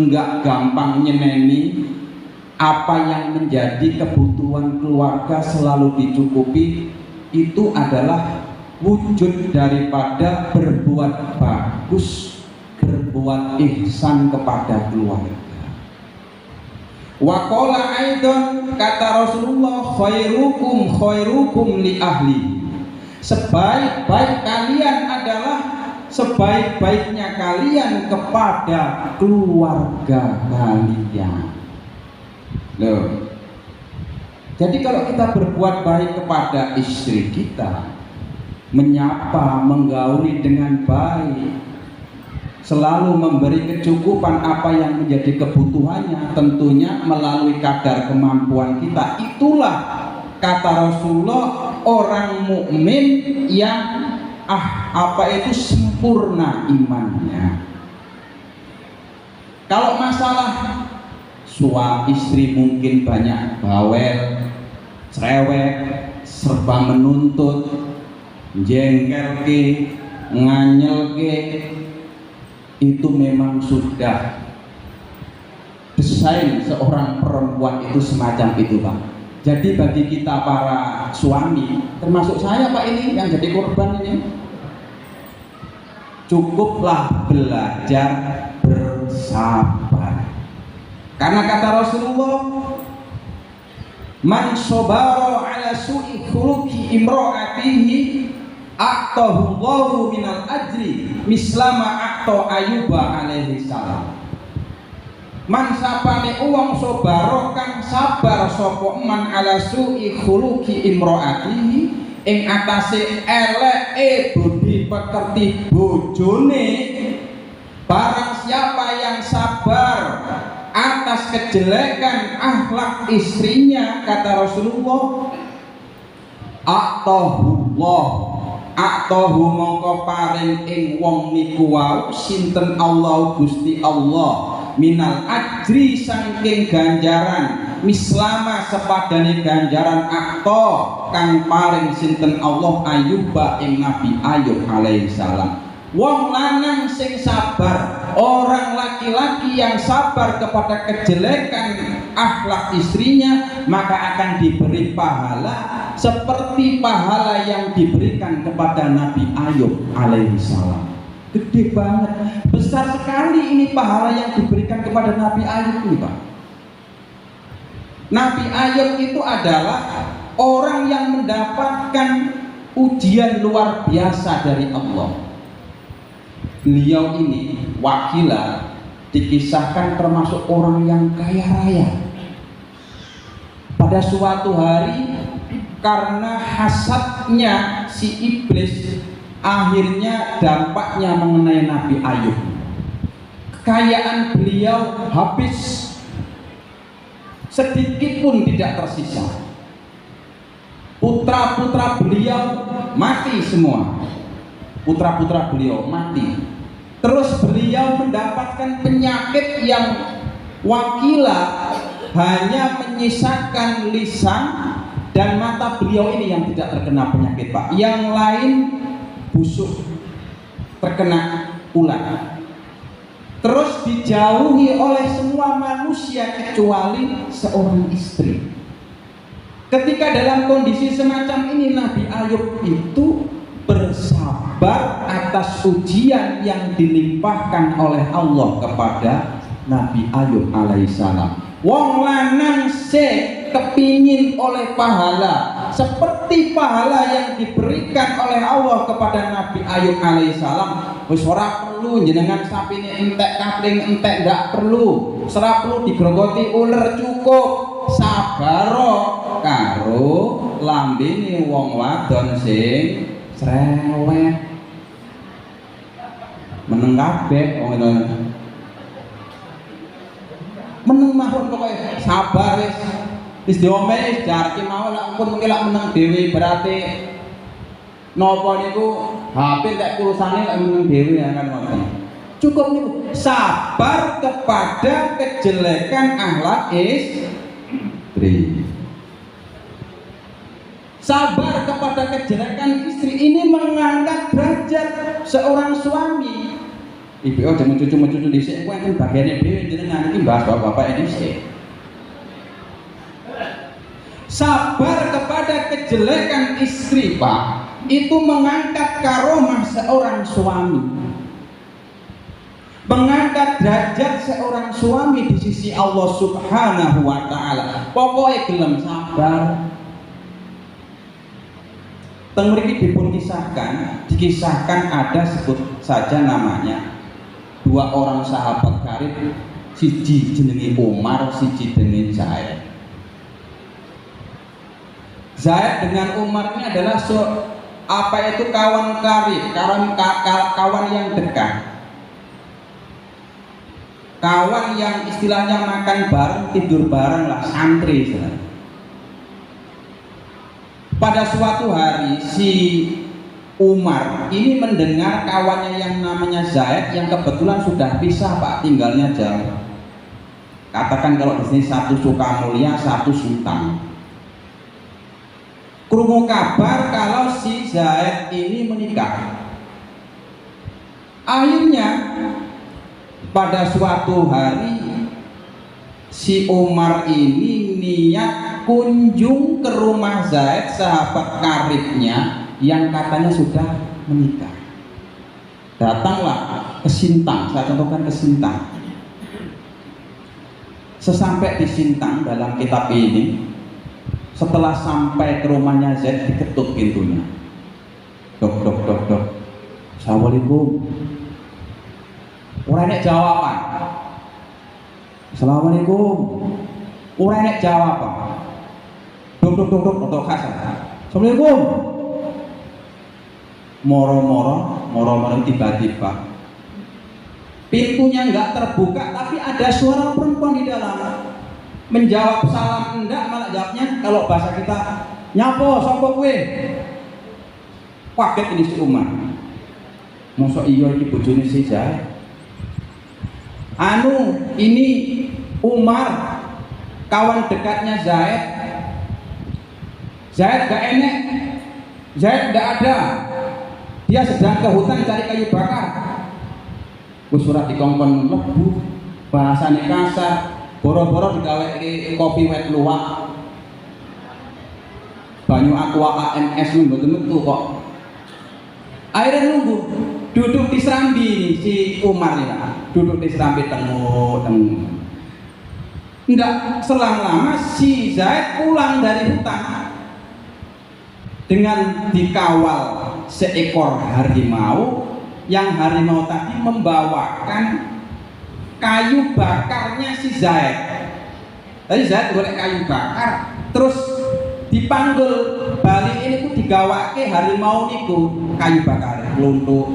enggak gampang nyeneni, apa yang menjadi kebutuhan keluarga selalu dicukupi. Itu adalah wujud daripada berbuat bagus, berbuat ihsan kepada keluarga. Wa qala aidan, kata Rasulullah, khairukum li ahli, sebaik-baik kalian adalah sebaik-baiknya kalian kepada keluarga kalian. Loh. Jadi kalau kita berbuat baik kepada istri kita, menyapa, menggauli dengan baik, selalu memberi kecukupan apa yang menjadi kebutuhannya, tentunya melalui kadar kemampuan kita, itulah kata Rasulullah orang mukmin yang sempurna imannya. Kalau masalah suami istri mungkin banyak bawel, cerewet, serba menuntut, jengkelke, nganyelke, itu memang sudah desain seorang perempuan itu semacam itu Pak. Jadi bagi kita para suami, termasuk saya Pak ini yang jadi korban ini, cukuplah belajar bersabar. Karena kata Rasulullah, man sobaro ala su'i khuluqi imro'atihi a'tahu Allahu minal ajri mislama a'ta Ayyuba alaihi salam. Man sapane uang sobaro kang sabar sapa man ala su'i khuluqi imro'atihi ing atase eleke budi pekerti bojone. Barang siapa yang sabar atas kejelekan akhlak istrinya, kata Rasulullah, a'tahu mongko paring ing wong niku wau sinten Allah Gusti Allah minal ajri saking ganjaran mislama sepadane ganjaran akta kang paring sinten Allah Ayyuba ing Nabi Ayub alaihi salam. Wong lanang sing sabar, orang laki-laki yang sabar kepada kejelekan akhlak istrinya, maka akan diberi pahala seperti pahala yang diberikan kepada Nabi Ayub alaihi salam. Gede banget, besar sekali ini pahala yang diberikan kepada Nabi Ayub ini, Pak. Nabi Ayub itu adalah orang yang mendapatkan ujian luar biasa dari Allah. Beliau ini Wakilah dikisahkan termasuk orang yang kaya raya. Pada suatu hari karena hasadnya si iblis, akhirnya dampaknya mengenai Nabi Ayub. Kekayaan beliau habis, sedikit pun tidak tersisa. Putra-putra beliau mati semua. Putra-putra beliau mati. Terus beliau mendapatkan penyakit yang Wakilah hanya menyisakan lisan dan mata beliau ini yang tidak terkena penyakit, Pak. Yang lain busuk, terkena ular. Terus dijauhi oleh semua manusia kecuali seorang istri. Ketika dalam kondisi semacam ini, Nabi Ayub itu bersabar atas ujian yang dilimpahkan oleh Allah kepada Nabi Ayub alaihissalam. Wong lanang se kepingin oleh pahala seperti pahala yang diberikan oleh Allah kepada Nabi Ayub alaihissalam. Wis ora perlu jenengan sapine entek kapling entek, nggak perlu. Ora perlu digrogoti ular, cukup sabaro karo lambene wong wadon sing cerewet meneng kabeh wong itu meneng mawon pokoke sabar wis diomeh jarke mawon lak pun mengki lak meneng dhewe berarti napa niku HP nek kurusane lak meneng dhewe ya kan ngoten. Cukup niku sabar kepada kejelekan akhlak istri. Sabar kepada kejelekan istri ini mengangkat derajat seorang suami. Ibu jangan cucu-cucu dhisik, kowe kan bagiane dhewe jenengan iki bahas bapak ini sih. Sabar kepada kejelekan istri, Pak, itu mengangkat karomah seorang suami. Mengangkat derajat seorang suami di sisi Allah Subhanahu wa taala. Pokoknya gelem sabar. Teng mriki dikisahkan ada sebut saja namanya dua orang sahabat karib, siji jenenge Umar, siji jenenge Zaid. Zaid dengan Umar ini adalah kawan karib, kawan yang dekat, kawan yang istilahnya makan bareng, tidur bareng lah, santri istilahnya. Pada suatu hari si Umar ini mendengar kawannya yang namanya Zaid yang kebetulan sudah pisah, Pak, tinggalnya jauh. Katakan kalau di sini satu Sukamulya, satu Sultan. Krungu kabar kalau si Zaid ini menikah. Akhirnya pada suatu hari si Umar ini niat kunjung ke rumah Zaid, sahabat karibnya yang katanya sudah menikah. Datanglah ke Sintang, saya contohkan ke Sintang. Sesampai di Sintang dalam kitab ini, setelah sampai ke rumahnya Zaid, diketuk pintunya. Dok. Assalamualaikum. Ora nek jawaban. Assalamualaikum. Ora nek jawaban. Dok kasar. Assalamualaikum. Moro-moro tiba-tiba pintunya nggak terbuka, tapi ada suara perempuan di dalam. Menjawab salam enggak, malah jawabnya kalau bahasa kita, nyapo sapa kowe. Kaget ini si Umar. Mosok iya iki bojone si Zaid. Ini Umar, kawan dekatnya Zaid. Zaid gak enek, Zaid gak ada. Dia sedang ke hutan cari kayu bakar. Surat dikongkon lebu, bahasane kasar, boro-boro digawe kopi wet luwak. Banyu aqua AMS mboten metu kok. Akhirnya nunggu, duduk di serambi si Umar ya, duduk di serambi tengok. Enggak selang lama si Zaid pulang dari hutan dengan dikawal seekor harimau, yang harimau tadi membawakan kayu bakarnya si Zaid. Tadi Zaid golek kayu bakar, terus dipanggul balik ini ku digawake harimau niku kayu bakar luntuk.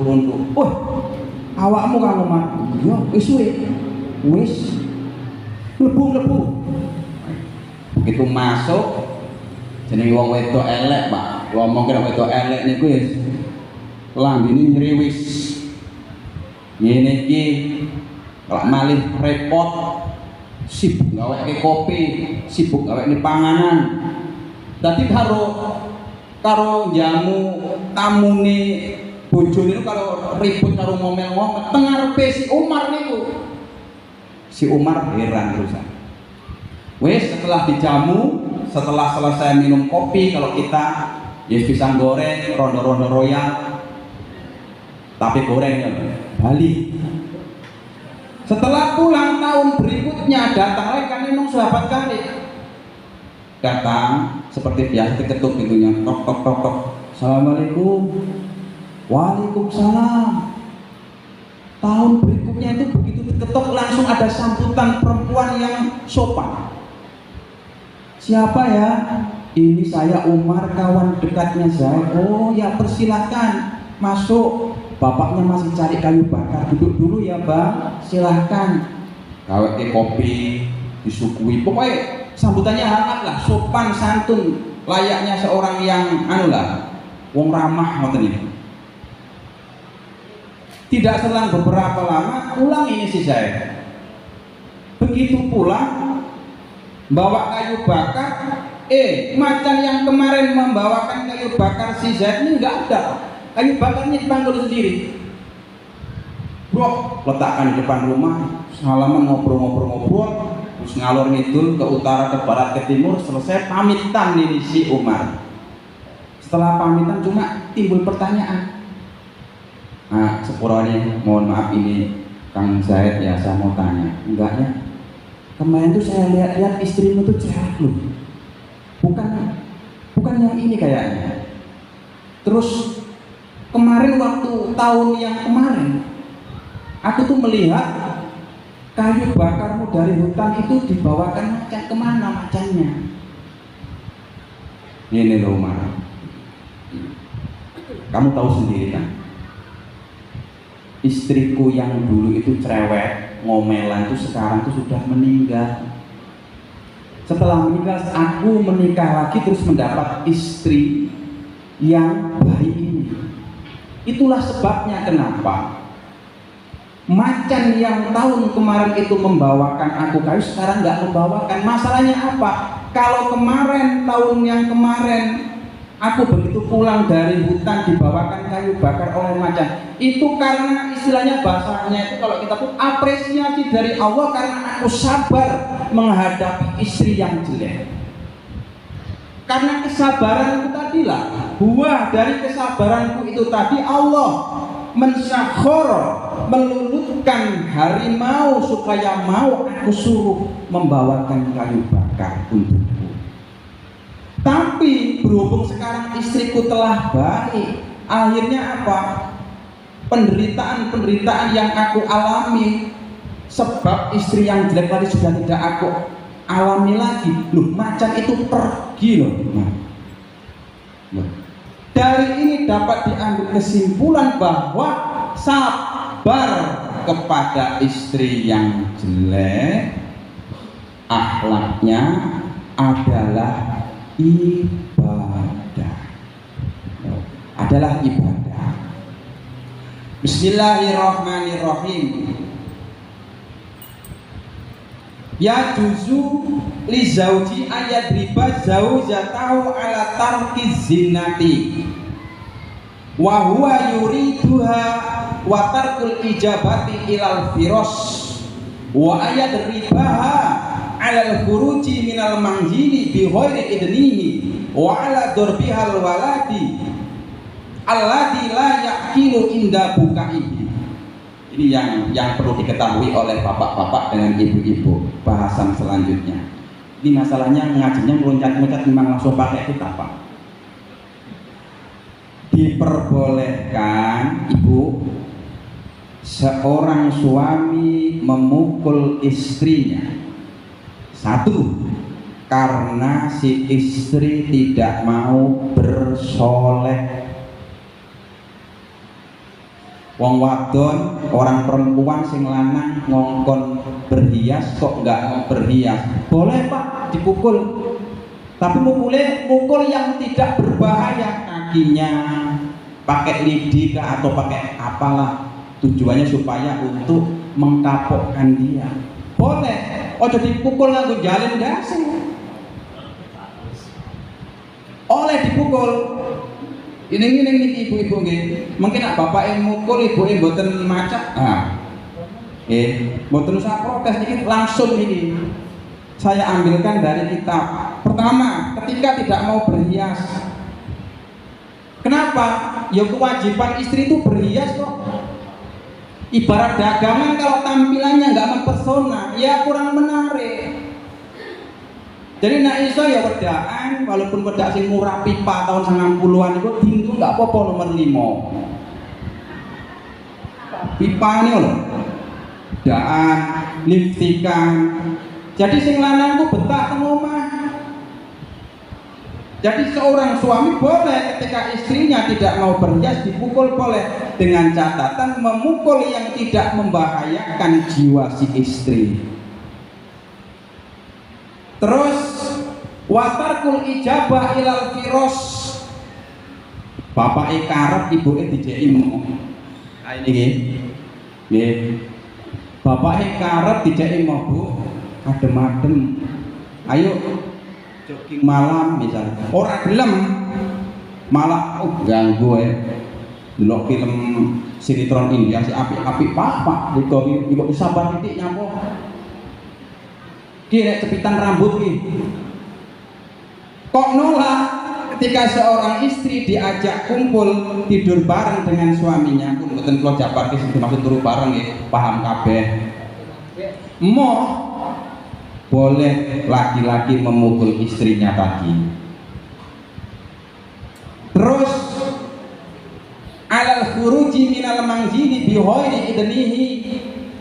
Awakmu Kang Umar? Yo wis suwe. Wis lebu. Begitu masuk jenenge wong wedok elek, Pak. Ngomong kira wedok elek niku ya lambene nyriwis. Ngene iki kalau malih repot, sibuk gaweke kopi, sibuk gaweke panganan. Dadi karo jamu tamune bojone niku kalau ribut karo ngomel-ngomel teng ngarepe si Umar niku. Si Umar heran terusan. Wes setelah dijamu, setelah selesai minum kopi, kalau kita pisang goreng, rondo-rondo royal, tapi gorengnya Bali. Setelah pulang tahun berikutnya datang lagi kan memang sahabat karib. Datang seperti biasa diketuk pintunya, tok. Assalamualaikum. Waalaikumsalam. Tahun berikutnya itu begitu diketuk langsung ada sambutan perempuan yang sopan. Siapa ya? Ini saya Umar, kawan dekatnya Zaid. Oh ya, persilahkan masuk. Bapaknya masih cari kayu bakar, duduk dulu ya Bang, silahkan. Gaweke kopi, disukui, pokoknya sambutannya hangat lah, sopan santun, layaknya seorang yang wong ramah ngoten iki. Tidak selang beberapa lama pulang ini si Zaid. Begitu pulang bawa kayu bakar, macan yang kemarin membawakan kayu bakar si Zaid ini nggak ada. Kayu bakarnya dipanggul sendiri. Bro, letakkan di depan rumah, salaman ngobrol, terus ngalor ngidul ke utara, ke barat, ke timur, selesai pamitan ini si Umar. Setelah pamitan cuma timbul pertanyaan. Nah, sepurane mohon maaf ini Kang Zaid ya, saya mau tanya. Enggaknya, kemarin tuh saya lihat istrimu tuh cewek loh. Bukan yang ini kayaknya. Terus kemarin waktu tahun yang kemarin aku tuh melihat kayu bakarmu dari hutan itu dibawakan macan, kemana macannya? Ini loh Umar, kamu tahu sendiri kan, istriku yang dulu itu cerewet ngomelan itu sekarang tuh sudah meninggal. Setelah meninggal aku menikah lagi terus mendapat istri yang baik ini. Itulah sebabnya kenapa macan yang tahun kemarin itu membawakan aku kayu sekarang nggak membawakan. Masalahnya apa? Kalau kemarin, tahun yang kemarin aku begitu pulang dari hutan dibawakan kayu bakar oleh macan, itu karena istilahnya bahasanya itu kalau kita pun apresiasi dari Allah karena aku sabar menghadapi istri yang jelek. Karena kesabaranku tadilah, buah dari kesabaranku itu tadi Allah mensakhor, meluluhkan harimau supaya mau aku suruh membawakan kayu bakar untukku. Tapi berhubung sekarang istriku telah baik, akhirnya apa? Penderitaan-penderitaan yang aku alami sebab istri yang jelek tadi sudah tidak aku alami lagi. Loh, macan itu pergi loh. Dari ini dapat diambil kesimpulan bahwa sabar kepada istri yang jelek akhlaknya adalah ibadah. Bismillahirrahmanirrahim. Ya juzu li zauji ayat riba zaujatahu ala tarki zinnati wa huwa yuriduha wa tarkul ijabati ilal firos wa ayat ribaha ala al-khuruji minal manzili bi ghairi idnihi wa ala durbihal waladi alladhi la yaqilu inda bukaihi. Ini yang perlu diketahui oleh bapak-bapak dengan ibu-ibu. Bahasan selanjutnya. Ini masalahnya ngajinya meloncat-loncat memang langsung pakai kitab, Pak. Diperbolehkan ibu seorang suami memukul istrinya. Satu, karena si istri tidak mau bersoleh. Wong wadon, orang perempuan sing lanang ngongkon berhias kok nggak mau berhias, boleh Pak dipukul, tapi mukul yang tidak berbahaya, kakinya pakai lidi atau pakai apalah, tujuannya supaya untuk mengkapokkan dia, boleh. Oh jadi dipukul lagu jalin dasar, oleh dipukul. Ini ibu-ibu nggih. Mungkin nak bapak yang mukul, ibu yang mboten macak. Mboten usah protes dikit, langsung ini. Saya ambilkan dari kitab. Pertama, ketika tidak mau berhias. Kenapa? Ya kewajiban istri itu berhias kok. Ibarat dagangan kalau tampilannya nggak mempesona, ya kurang menarik. Jadi nak iso ya wedaan, walaupun wedak sing murah pipa tahun 90-an itu tinggu nggak apa-apa nomor 5. Pipa ini loh, wedaan, lipstikan. Jadi sing lanang itu betah teng omah. Jadi seorang suami boleh ketika istrinya tidak mau berhias dipukul, boleh, dengan catatan memukul yang tidak membahayakan jiwa si istri. Terus watarkul ijabah ilal firos, bapak karep ibu dijeki mo. Ini bapak karep dijeki mo bu, adem-adem. Ayo jogging malam misalnya. Orang gelem malah ganggu delok film sinetron India si apik-apik pak ibu sabar titik nyampo. Kira cepitan rambut nih. Kok nolak ketika seorang istri diajak kumpul tidur bareng dengan suaminya, pun mboten kula jabarke sing dimaksud turu bareng nggih, paham kabeh. Moh boleh laki-laki memukul istrinya tadi. Terus alal khuruji minal manzili bi ghairi idnihi,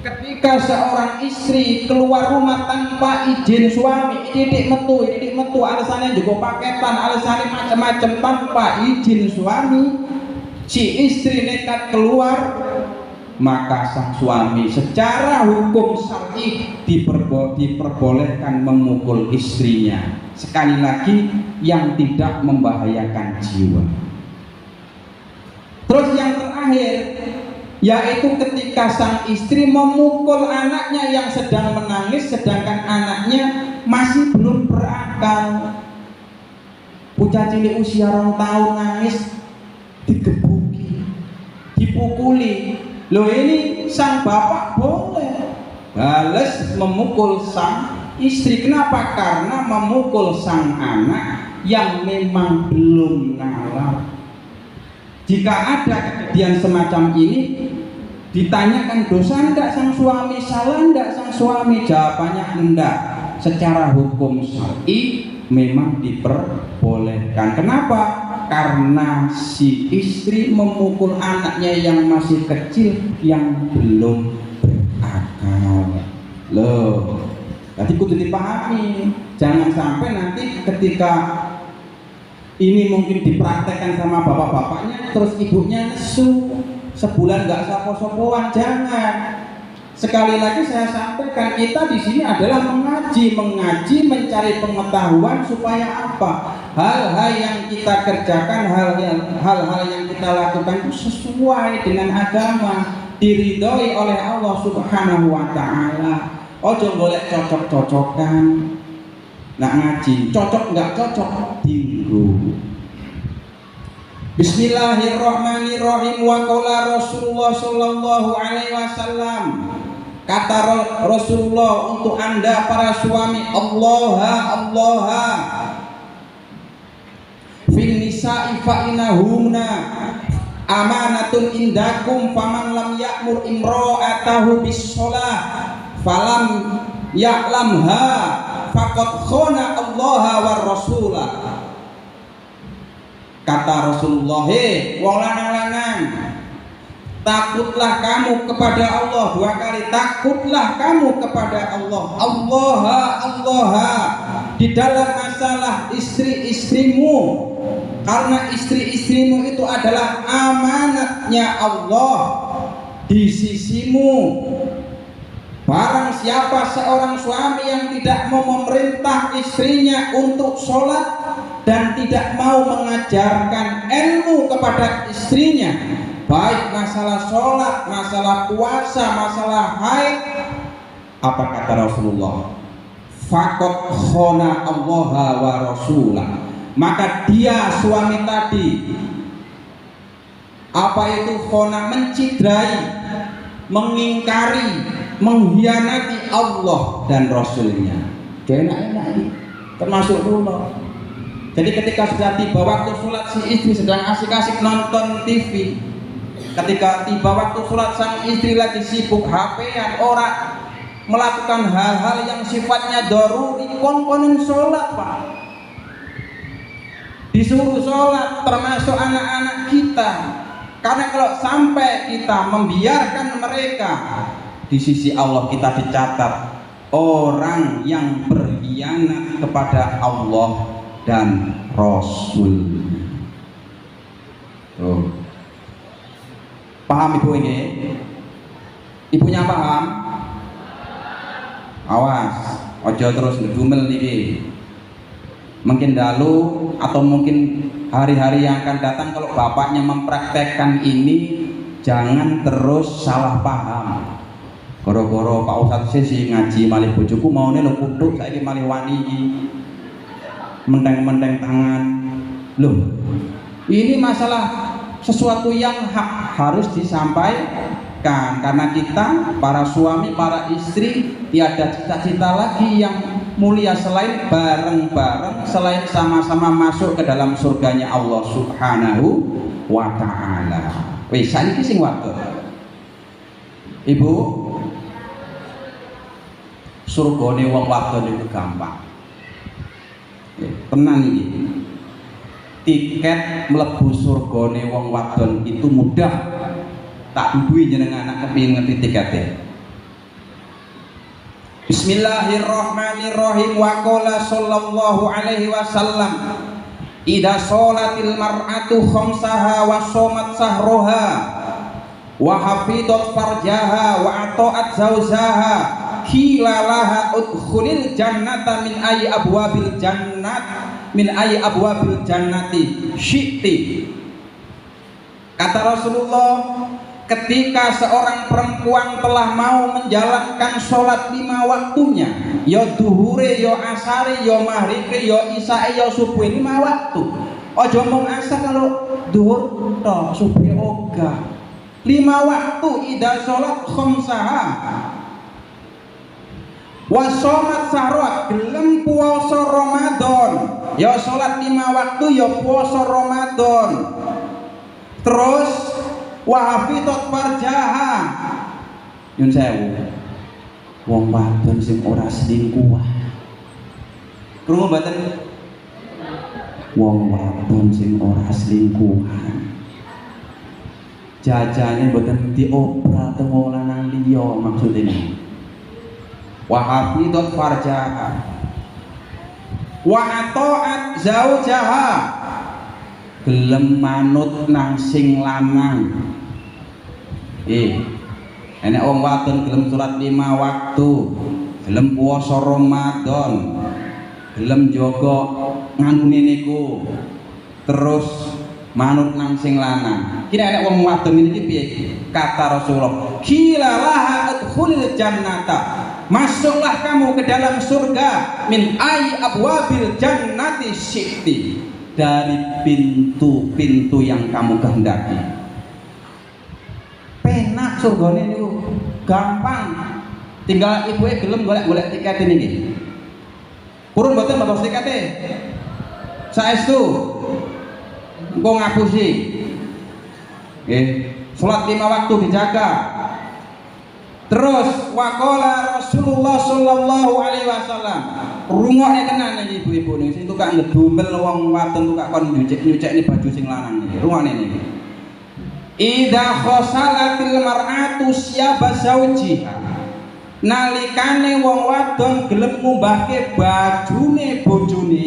ketika seorang istri keluar rumah tanpa izin suami, didik metu alasannya juga paketan, alasannya macam-macam tanpa izin suami, si istri nekat keluar, maka sang suami secara hukum syar'i diperbolehkan memukul istrinya, sekali lagi yang tidak membahayakan jiwa. Terus yang terakhir, yaitu ketika sang istri memukul anaknya yang sedang menangis sedangkan anaknya masih belum berakal. Bocah cilik usia 2 tahun nangis digebuki, dipukuli. Loh ini sang bapak boleh balas memukul sang istri. Kenapa? Karena memukul sang anak yang memang belum nalar. Jika ada kejadian semacam ini, ditanyakan dosa enggak sang suami, salah enggak sang suami, jawabannya enggak. Secara hukum syar'i memang diperbolehkan. Kenapa? Karena si istri memukul anaknya yang masih kecil, yang belum berakal. Loh, jadi kudu dipahami. Jangan sampai nanti ketika ini mungkin dipraktekkan sama bapak-bapaknya, terus ibunya nesu, sebulan nggak sapo-sapoan. Jangan. Sekali lagi saya sampaikan, kita di sini adalah mengaji, mencari pengetahuan supaya apa? Hal-hal yang kita kerjakan, hal-hal yang kita lakukan itu sesuai dengan agama, diridhoi oleh Allah Subhanahu wa taala. Ojo boleh cocok-cocokan. Nak ngaji, cocok nggak cocok, tinggu. Bismillahirrahmanirrahim. Wa qala Rasulullah sallallahu alaihi wasallam. Kata Rasulullah untuk Anda para suami, Allah fin nisa'i fa innahunna amanatun indakum faman lam ya'mur imra'atahu bis shalah falam ya'lamha faqad khana Allah wa rasulah. Kata Rasulullah, wong lanang-lanang, takutlah kamu kepada Allah. 2 kali, takutlah kamu kepada Allah. Allah di dalam masalah istri-istrimu, karena istri-istrimu itu adalah amanatnya Allah di sisimu. Barang siapa seorang suami yang tidak mau memerintah istrinya untuk sholat dan tidak mau mengajarkan ilmu kepada istrinya, baik masalah sholat, masalah puasa, masalah haid, apa kata Rasulullah? Faqad khana Allah wa rasulah. Maka dia suami tadi, apa itu khana? Mencidrai, mengingkari, mengkhianati Allah dan Rasulnya. Enak-enak ini termasuk dulu. Jadi ketika sudah tiba waktu sholat, si istri sedang asik-asik nonton TV. Ketika tiba waktu sholat, sang istri lagi sibuk HP-an, orang melakukan hal-hal yang sifatnya daruri. Kon-konin sholat, Pak. Disuruh sholat, termasuk anak-anak kita. Karena kalau sampai kita membiarkan mereka, di sisi Allah kita dicatat orang yang berkhianat kepada Allah dan Rasul. Tuh. Paham ibu ini? Ibunya paham? Awas, ojo terus ngedumel niki. Mungkin dalu atau mungkin hari-hari yang akan datang kalau bapaknya mempraktekkan ini, jangan terus salah paham. Goro-goro Pak Ustadz sih ngaji malih bojoku maune lho kutuk saiki malih wani iki. Menteng-menteng tangan. Loh, ini masalah sesuatu yang harus disampaikan, karena kita para suami, para istri tiada cita-cita lagi yang mulia selain bareng-bareng, selain sama-sama masuk ke dalam surganya Allah Subhanahu wa ta'ala. Wis saiki sing wadon. Ibu, surgane wong wadon itu gampang. Tenan iki. Tiket mlebu surgane wong wadon itu mudah. Tak duduhi jenengan anak kepengin ngerti tiketnya. Bismillahirrahmanirrahim. Wa qala sallallahu alaihi wasallam, idza sholatil mar'atu khamsaha wa shamat sahroha wa hafidhat farjaha wa ata'at zawjaha khilalaha udkhulil jannata min ayyi abwabil jannati syi'ti. Kata Rasulullah, ketika seorang perempuan telah mau menjalankan sholat 5 waktunya, ya duhure, ya asare, ya maghribe, ya isyae, ya subuh, 5 waktu. Ojo mung asar kalau duhur tok, subuh oga. 5 waktu idza sholat khamsaha wa shomat sahrat, gelem puasa Ramadan ya sholat 5 waktu, ya puasa Ramadan. Terus wa hafidhat farjaha. Nyun sewu. Wong wadon sing ora selingkuhan. Krungu mboten? Wong wadon sing ora selingkuhan. Jajane mboten diobral teng wong lanang liya maksudnya. Wa hafidhat farjaha. Wa ata'at zaujaha. Gelem manut nang sing lanang. Enek wong wadon gelem salat 5 waktu, gelem puasa Ramadan, gelem jaga ngangune niku, terus manut nang sing lanang. Kira enek wong wadon iki piye? Kata Rasulullah, "Qila laha adkhulil jannata." Masuklah kamu ke dalam surga min ay abwabil jannati syi'ti, dari pintu-pintu yang kamu kehendaki. Penak surgane niku, gampang. Tinggal ibuke gelem golek-golek tiket niki. Purun mboten bapak tikete. Saestu engko ngapusi. Nggih, salat 5 waktu dijaga. Terus waqala Rasulullah sallallahu alaihi wasallam, rungokne tenan iki ibu-ibu niku sing tukang ngedumbel wong wadon tukang kon nyucek-nyucekne baju sing lanang niki. Rungokne niki. Idza khosalatil mar'atu siyaba zawjiha. Nalikane wong wadon gelem ngumbahke bajune bojone.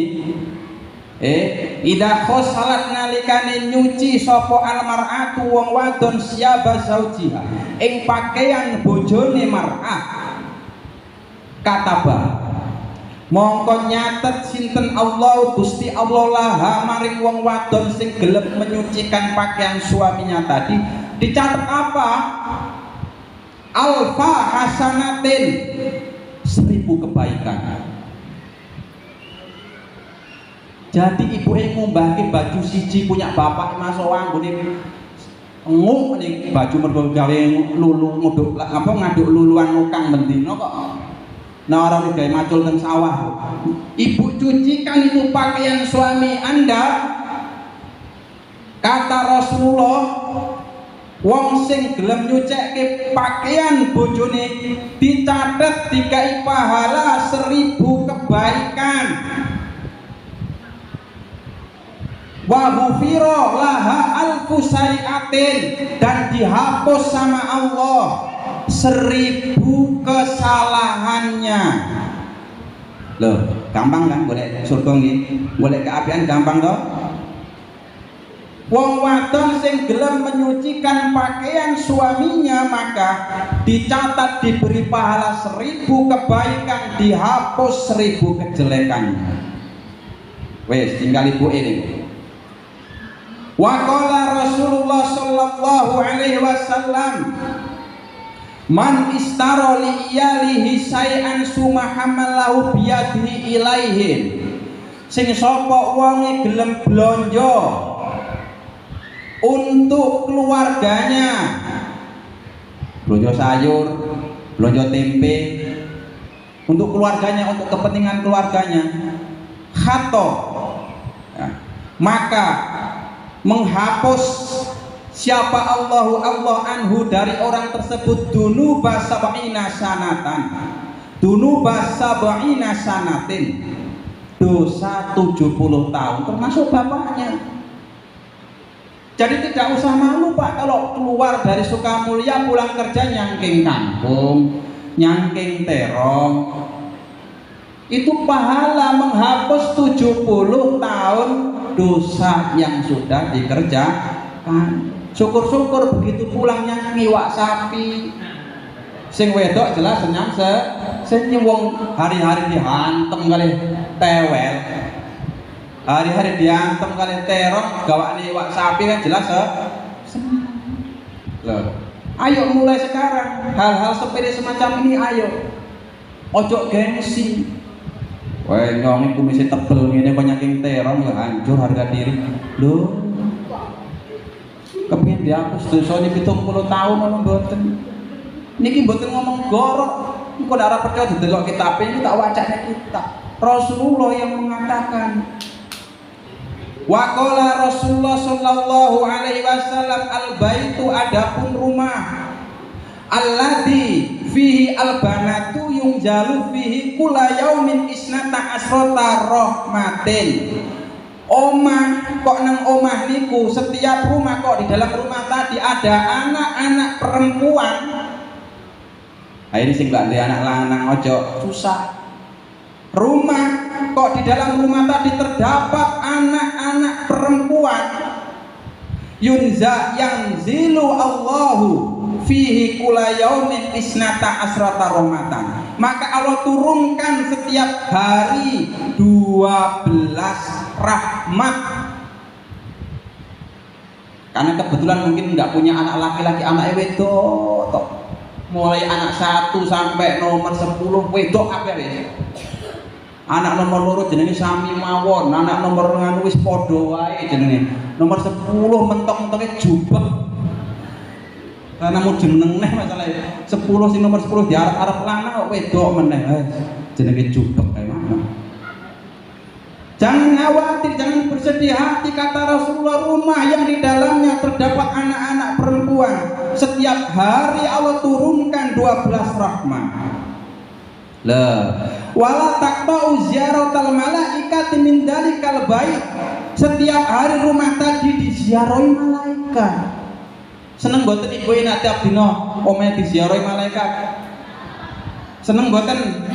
Idza khosalat nalikane nyuci sapa al mar'atu wong wadon siyaba zawjiha ing pakaian bojone mar'ah. Kataba mongko nyatet sinten Allah Gusti Allah laha maring wong wadon sing gelem menyucikan pakaian suaminya tadi, dicatat apa? Alfa hasanatin, 1000 kebaikan. Jadi ibu ngumbahke baju siji punya bapak masuk anggone nguk ning baju mergo gawe lulu nguduk apa ngaduk luluan ngukang bendina kok. Nah orang gawe macul teng sawah. Ibu cucikan itu pakaian suami Anda. Kata Rasulullah, wong sing gelem nyucekke pakaian bojone dicatet dikai pahala 1000 kebaikan. Wa ghufira laha alfu sayiatin, dan dihapus sama Allah 1000 kesalahannya. Loh, gampang kan boleh surga nggih? Boleh keapian gampang toh? Wong wadon sing gelem menyucikan pakaian suaminya maka dicatat diberi pahala 1000 kebaikan, dihapus 1000 kejelekannya. Wes tinggal ibu ini. Wa qala Rasulullah sallallahu alaihi wasallam, man istara li iyalihi say'an sumahamalahu biyadihi ilaihin. Sing sapa wonge gelem blonjo untuk keluarganya, blonjo sayur, blonjo tempe, untuk keluarganya, untuk kepentingan keluarganya, khato, ya, maka menghapus siapa Allah anhu dari orang tersebut dunuba sab'ina sanatan, dunuba sab'ina sanatin, dosa 70 tahun termasuk bapaknya. Jadi tidak usah malu Pak kalau keluar dari Sukamulya pulang kerja nyangking kampung, nyangking terong, itu pahala menghapus 70 tahun dosa yang sudah dikerjakan. Syukur-syukur begitu pulangnya ngiwak sapi. Sing wedok jelas senyum senyum, wong hari-hari dihantem kali tewel, hari-hari diantem kali terong, gawak ngiwak sapi kan jelas senyum. Loh, ayo mulai sekarang hal-hal sepele semacam ini ayo. Ojo gengsi. Wah, nyong kumisnya tebel ngene kok nyaking terong ya hancur harga diri. Lho. Kepengin dihapus dosane 70 tahun ngono mboten. Niki mboten ngomong gorok. Engko nek ora percaya didelok kitab ini tak wacane kitab. Rasulullah yang mengatakan Wa qala Rasulullah sallallahu alaihi wasallam al-baitu adapun rumah alladzi fihi albanatu yungjalu fihi kula yaumin isnata asrota rahmatin. Omah kok nang omah niku setiap rumah kok di dalam rumah tadi ada anak-anak perempuan. Nah, ini sing gak anak lanang ojo susah. Rumah kok di dalam rumah tadi terdapat anak-anak perempuan. Yunza yang zilu Allahu fihi kula yaumin isnata asrata rahmatan. Maka Allah turunkan setiap hari 12 rahmat. Karena kebetulan mungkin nggak punya anak laki-laki, anak wedok. Mulai anak 1 sampai nomor 10 wedok apa wis. Anak nomor loro jenenge sami mawon, anak nomor nganu wis padha wae jenenge. Nomor 10 mentok-mentoke jubek. Karena mau jeneng neh masalahnya 10 sing nomor 10 diarep-arep lanang kok wedok meneh. Jenenge jubek kae mana. Jangan khawatir, jangan bersedih hati, kata Rasulullah, rumah yang di dalamnya terdapat anak-anak perempuan setiap hari Allah turunkan 12 rahmat. Lah, wala taqta'u ziyaratal malaikati min dalikal bait. Setiap hari rumah tadi diziarahi malaikat. Seneng boten ibu ini tiap dino omahe diziarahi malaikat? Seneng boten?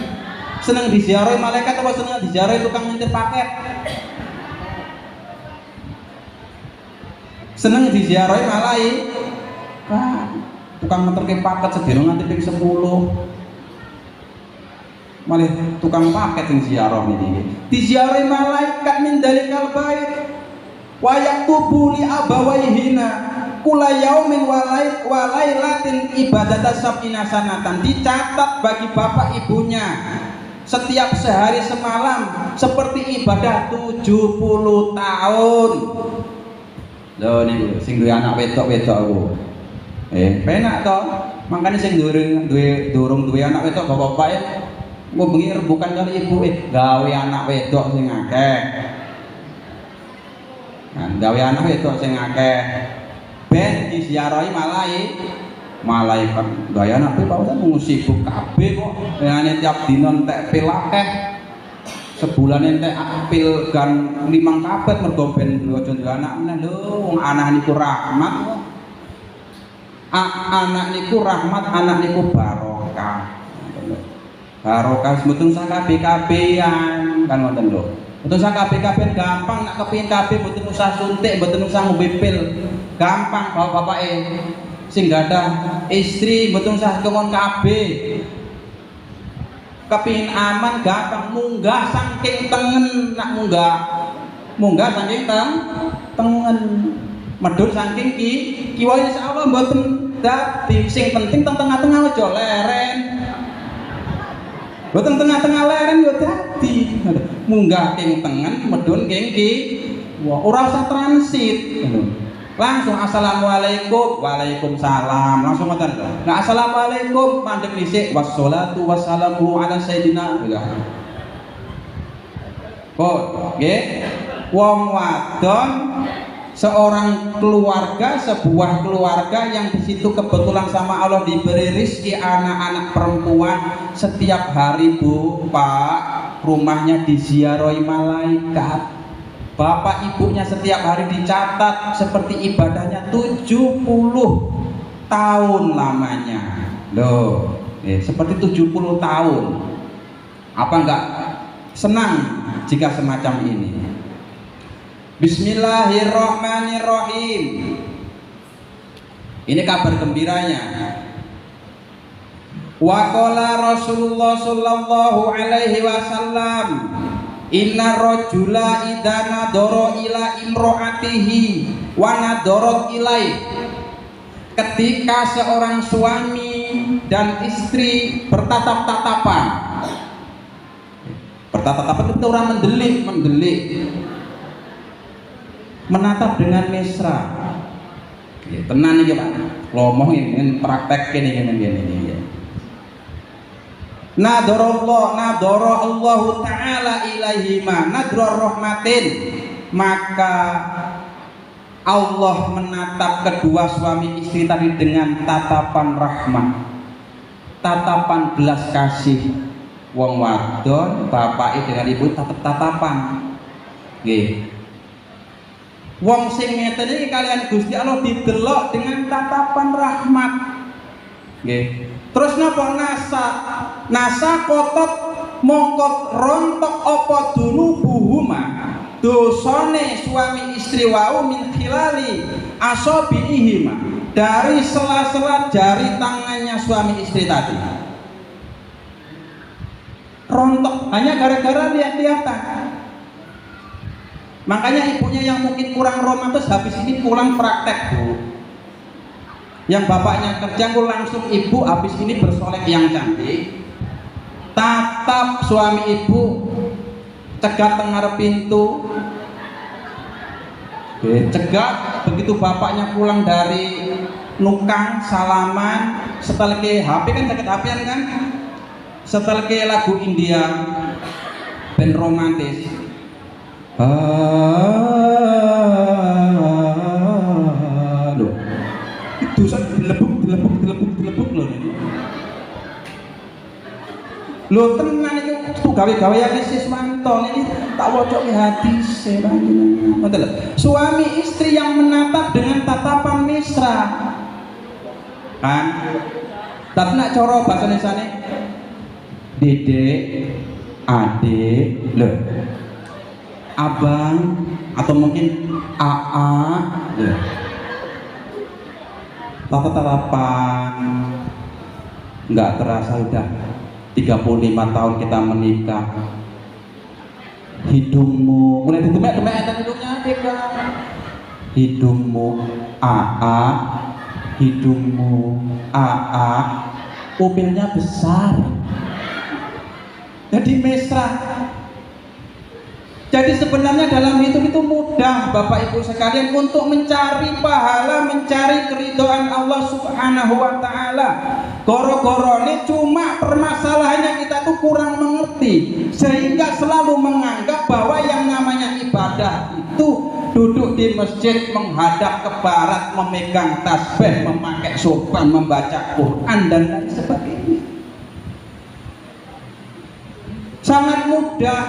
Seneng diziarahi malaikat apa seneng diziarahi tukang nyetir paket? Seneng diziarahi malaikat. Tukang nyetir paket sedina nganti ping 10. Malih tukang paket sing ziarah niki. Diziarahi malaikat min dalikal bait. Wa yaktubu li abawaihina kula yaumin walailatin ibadata sab'ina sanatan. Dicatat bagi bapak ibunya setiap sehari semalam seperti ibadah 70 tahun. Lho niku sing duwe anak wedok-wedok aku. Penak to. Makane sing durung duwe anak wedok bapak-bapak ya engko bengi rebukan kali ibu gawe anak wedok sing akeh. Nah, gawe anak wedok sing akeh. Ben disiarahi malaikat gaya anak bapak kan mau sibuk kabeh kok ngene tiap dina entek pil akeh sebulan entek pil gan 5 kabeh mergo ben aja duwe anak meneh lho wong anak niku rahmat kok anak niku rahmat anak niku barokah mboten usah kabeh-kabehan kan ngoten lho mboten usah kabeh-kabehan gampang nak kepengin kabeh mboten usah suntik mboten usah ngombe pil gampang bapak-bapak sing gadah istri mboten usah kongkon kabeh kepingin aman gampang munggah saking tengen nak munggah saking tengen medhun saking kiwa insyaallah mboten dadi sing penting teng tengah-tengah aja leren mboten tengah-tengah leren yo dadi munggah king tengen medhun king kiwa ora usah transit langsung assalamualaikum waalaikumsalam langsung ngoten nah assalamualaikum mandeg dhisik wassalatu wassalamu ala sayyidina kok nggih wong wadon seorang keluarga sebuah keluarga yang di situ kebetulan sama Allah diberi rezeki anak-anak perempuan setiap hari Bu Pak rumahnya diziarahi malaikat. Bapak ibunya setiap hari dicatat seperti ibadahnya 70 tahun lamanya. Loh, seperti 70 tahun. Apa enggak senang jika semacam ini? Bismillahirrahmanirrahim. Ini kabar gembiranya. Wa qala Rasulullah sallallahu alaihi wasallam inna rajula idza nadara ila imro'atihi wa nadarat ilaih. Ketika seorang suami dan istri bertatap-tatapan. Bertatap-tatapan itu orang mendelik. Menatap dengan mesra. Tenan iki Pak. Lomoh ini praktek ini. Nadara Allah ta'ala ilaihima nadra rahmatin. maka Allah menatap kedua suami istri tadi dengan tatapan rahmat, tatapan belas kasih. Wong wadon bapake dengan ibu tatap tatapan. Nggih. Wong sing ngeten iki kalian Gusti Allah didelok dengan tatapan rahmat. Nggih. Terus napa nasa kotot mongkot rontok apa dunubuhuma dosane suami istri wau min khilali asabiihima dari sela-sela jari tangannya suami istri tadi. Rontok hanya gara-gara lihat-lihatan. Makanya ibunya yang mungkin kurang romantis habis ini pulang praktek, Bu. Yang bapaknya kerja langsung ibu habis ini bersolek yang cantik. Tatap suami ibu, cegat tengah pintu. Cegat begitu bapaknya pulang dari nukang salaman, setelah ke HP kan cegat HP-an kan? Setelah ke lagu India band romantis. Loh, itu dilebuk loh ini. Loh tenan iki gawe-gawe yang Siswanto ini tak wocoke hati sebanyak. Suami istri yang menatap dengan tatapan mesra. Kan? Tapi nak coro bahasa Indonesia Dedek, adik, loh, abang, atau mungkin AA, loh. Tatapan, nggak terasa udah 35 tahun kita menikah. Hidungmu, mulai ditemek-temek dan hidungnya Deka. Hidungmu AA, hidungmu AA, pupilnya besar. Jadi mesra. Jadi sebenarnya dalam hidup itu mudah Bapak Ibu sekalian untuk mencari pahala, mencari keridhaan Allah Subhanahu wa taala. Goro-gorone cuma permasalahannya kita tuh kurang mengerti sehingga selalu menganggap bahwa yang namanya ibadah itu duduk di masjid menghadap ke barat, memegang tasbih, memakai sorban, membaca Quran dan lain sebagainya. Sangat mudah,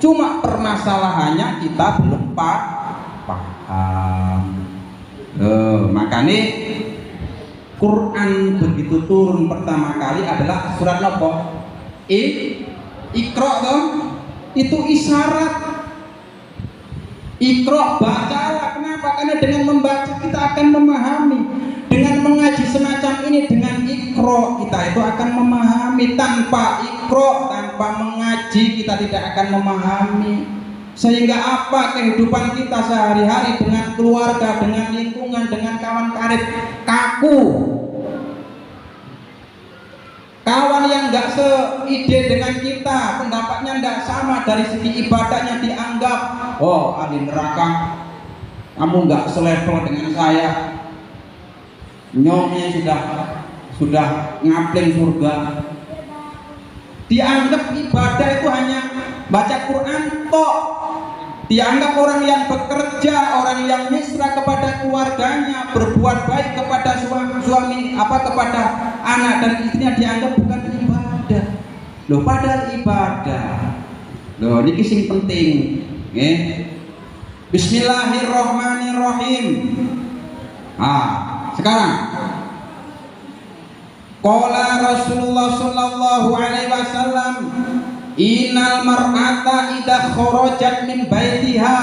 cuma permasalahannya kita belum paham. Makanya Quran begitu turun pertama kali adalah surat apa? Iqra toh? Itu isyarat. Iqra, bacalah. Kenapa? Karena dengan membaca kita akan memahami. Dengan mengaji semacam ini, dengan Iqra kita itu akan memahami. Tanpa Iqra, tanpa mengaji kita tidak akan memahami. Sehingga apa kehidupan kita sehari-hari dengan keluarga, dengan lingkungan, dengan kawan karib kaku. Kawan yang nggak seide dengan kita, pendapatnya nggak sama, dari segi ibadahnya dianggap, oh ahli neraka, kamu nggak selevel dengan saya, nyomnya sudah ngapling surga. Dianggap ibadah itu hanya baca Quran tok. Dianggap orang yang bekerja, orang yang mesra kepada keluarganya, berbuat baik kepada suami kepada anak dan istrinya dianggap bukan ibadah. Loh, padahal ibadah. Loh, ini sing penting. Bismillahirrahmanirrahim. Sekarang qala Rasulullah sallallahu alaihi wasallam, innal mar'ata idza kharajat min baitiha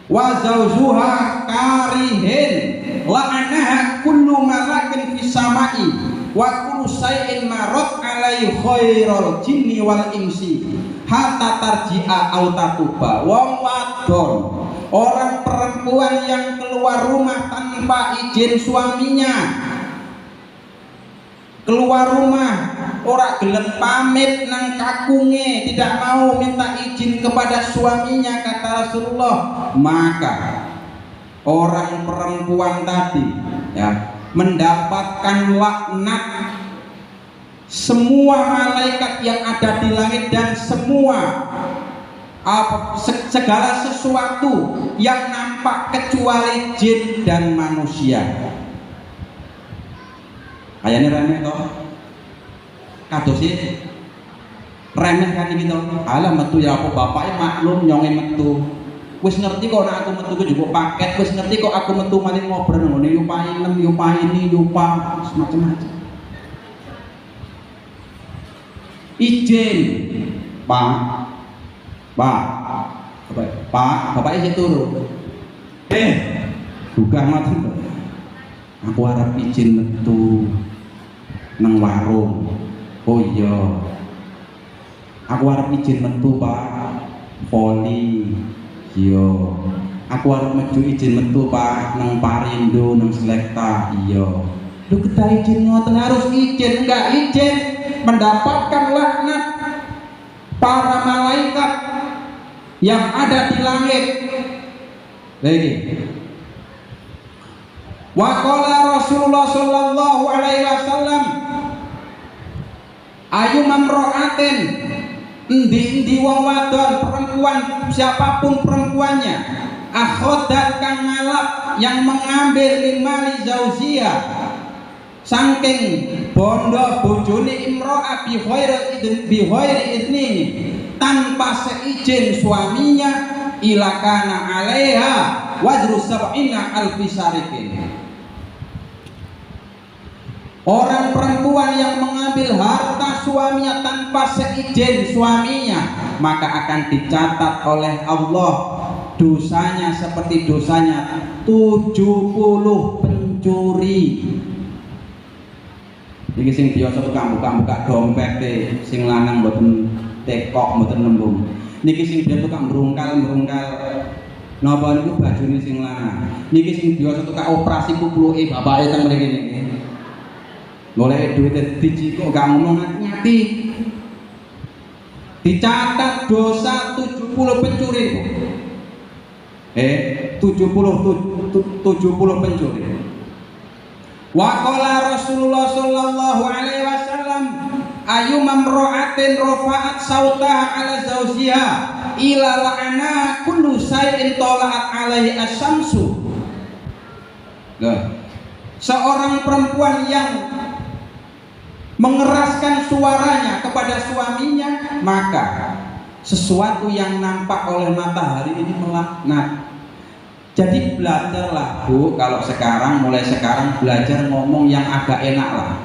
wa zawjuha karihin la'anaha kullu malakin fis samai wa kullu shay'in marad alaihi khairul jinni wal insi hatta tarji'a au tatuba. Wong wadon, orang perempuan yang keluar rumah tanpa izin suaminya, keluar rumah ora gelem pamit nang kakunge, tidak mau minta izin kepada suaminya, kata Rasulullah, maka orang perempuan tadi mendapatkan laknat semua malaikat yang ada di langit dan semua segala sesuatu yang nampak kecuali jin dan manusia. Kayaknya remeh toh, kados sih remeh kan gitu. Alah metu ya aku bapaknya maklum nyonge metu. Wis ngerti kok nek aku metu ku juga paket, wis ngerti kok aku metu maling ngobrol ngene yupa inem, yupa ini, yupa macam-macam. Izin, Pak, bapaknya turu. Bukan macam itu. Aku harap izin metu nang warung. Oh iya. Aku harap izin metu Pak. Poli. Iya. Aku harap metu izin metu Pak nang Parindo nang Selekta. Iya. Lu kita izin ngoten harus izin, enggak izin mendapatkan laknat para malaikat yang ada di langit. Lagi. Wa qala Rasulullah sallallahu alaihi wasallam ayu mamra'atin endi wong wadon perempuan siapapun perempuannya akhodat kang ngalap yang mengambil limali zauziyah saking bondo bojone imro'ah bi ghairi idni tanpa seizin suaminya ilakana alaiha wajru sab'ina alfi syarikin. Orang perempuan yang mengambil harta suaminya tanpa seizin suaminya maka akan dicatat oleh Allah dosanya seperti dosanya 70 pencuri. Iki sing biasa tukang buka-buka dompet sing lanang mboten tekok mboten nembung. Niki sing biasa tukang merungkal napa niku bajune sing lanang. Niki sing biasa tukang operasi kupluke bapake teng mriki niki. Golek duit dicikuk gak ngomong ngati. Dicatat dosa 70 pencuri. 70 pencuri. Wa qala Rasulullah sallallahu alaihi wasallam ayu mamra'atin rafa'at sautaha ala zawjiha ila la'ana kullu shay'in tala'at alaihi asy-syamsu. Seorang perempuan yang mengeraskan suaranya kepada suaminya maka sesuatu yang nampak oleh matahari ini melaknat. Jadi belajarlah Bu, kalau mulai sekarang belajar ngomong yang agak enak lah.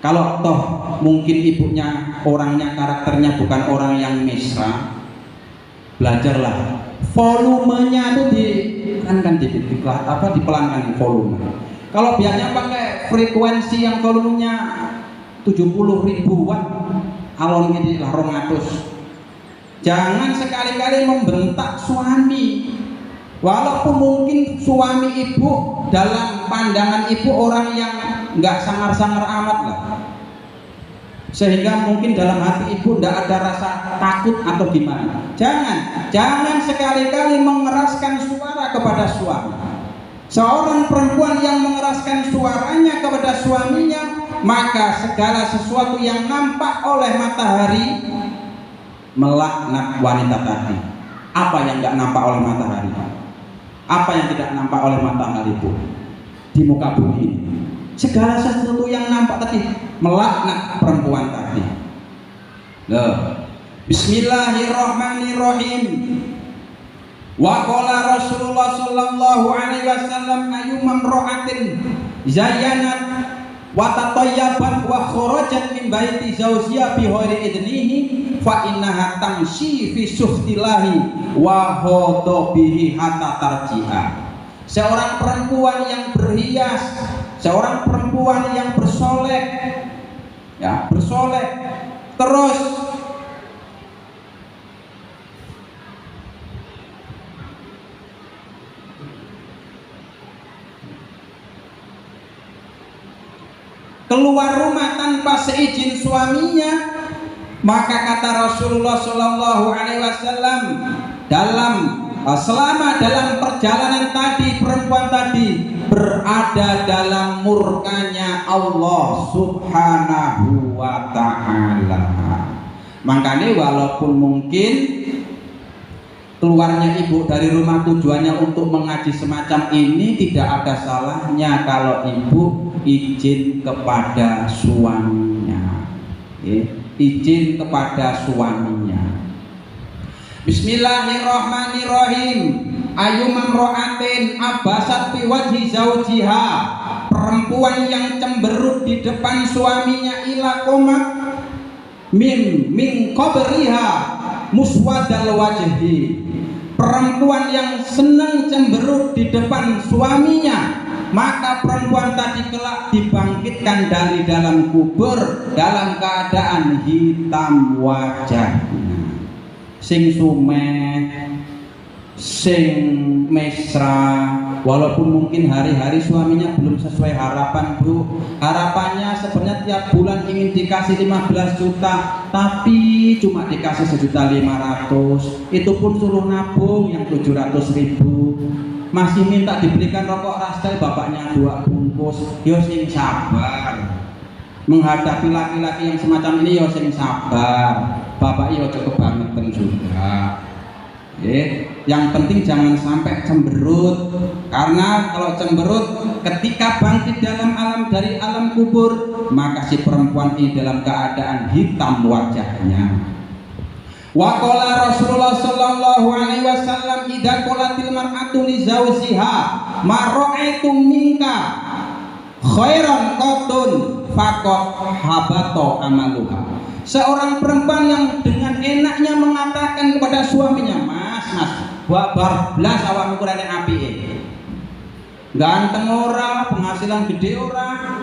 Kalau toh mungkin ibunya orangnya karakternya bukan orang yang mesra, belajarlah volumenya itu dipelankan volume. Kalau biasanya pakai frekuensi yang volumenya 70.000 watt, alon ini lah 200. Jangan sekali-kali membentak suami. Walaupun mungkin suami ibu dalam pandangan ibu orang yang nggak sangar-sangar amat lah, sehingga mungkin dalam hati ibu tidak ada rasa takut atau gimana. Jangan sekali-kali mengeraskan suara kepada suami. Seorang perempuan yang mengeraskan suaranya kepada suaminya maka segala sesuatu yang nampak oleh matahari melaknat wanita tadi. Apa yang nggak nampak oleh matahari? Apa yang tidak nampak oleh matahari Bu di muka bumi ini? Segala sesuatu yang nampak tadi melaknat perempuan tadi. Bismillahirrahmanirrahim. Wa qala Rasulullah sallallahu alaihi wasallam ayyumam ra'atin zayyanat wa tatayyabat wa kharajat min baiti zawjiha bi ghairi idnihi fa innaha tamshi fi suhtillahi wa ghadabihi hatta tarji'a. Seorang perempuan yang berhias, seorang perempuan yang bersolek, ya, bersolek terus keluar rumah tanpa seizin suaminya, maka kata Rasulullah Shallallahu Alaihi Wasallam selama dalam perjalanan tadi perempuan tadi berada dalam murkanya Allah Subhanahu Wa Taala. Makanya walaupun mungkin keluarnya ibu dari rumah tujuannya untuk mengaji semacam ini, tidak ada salahnya kalau ibu izin kepada suaminya, izin kepada suaminya. Bismillahirrahmanirrahim. Ayyumam ro'atin abasat fi wajhi zaujiha, perempuan yang cemberut di depan suaminya, ila komat min qabriha muswadal wajhi, perempuan yang senang cemberut di depan suaminya, maka perempuan tadi kelak dibangkitkan dari dalam kubur dalam keadaan hitam wajahnya, sing sumeh, sing mesra. Walaupun mungkin hari-hari suaminya belum sesuai harapan, Bu. Harapannya sebenarnya tiap bulan ingin dikasih 15 juta, tapi cuma dikasih 1.500.000. Itu pun suruh nabung yang 700.000. Masih minta dibelikan rokok Rastel, bapaknya 2 bungkus. Yo sing sabar. Menghadapi laki-laki yang semacam ini yo sing sabar. Bapak yo cukup kebangetan juga. Yang penting jangan sampai cemberut, karena kalau cemberut ketika bangkit dalam alam dari alam kubur, maka si perempuan ini dalam keadaan hitam wajahnya. Wa qala Rasulullah sallallahu alaihi wasallam, idza qalatil mar'atu li zawjiha ma ra'aitu minka khairan qatun faqad habata amaluha. Seorang perempuan yang dengan enaknya mengatakan kepada suaminya, mas, babar blas awakmu kurane apike, ganteng ora, penghasilan gede ora.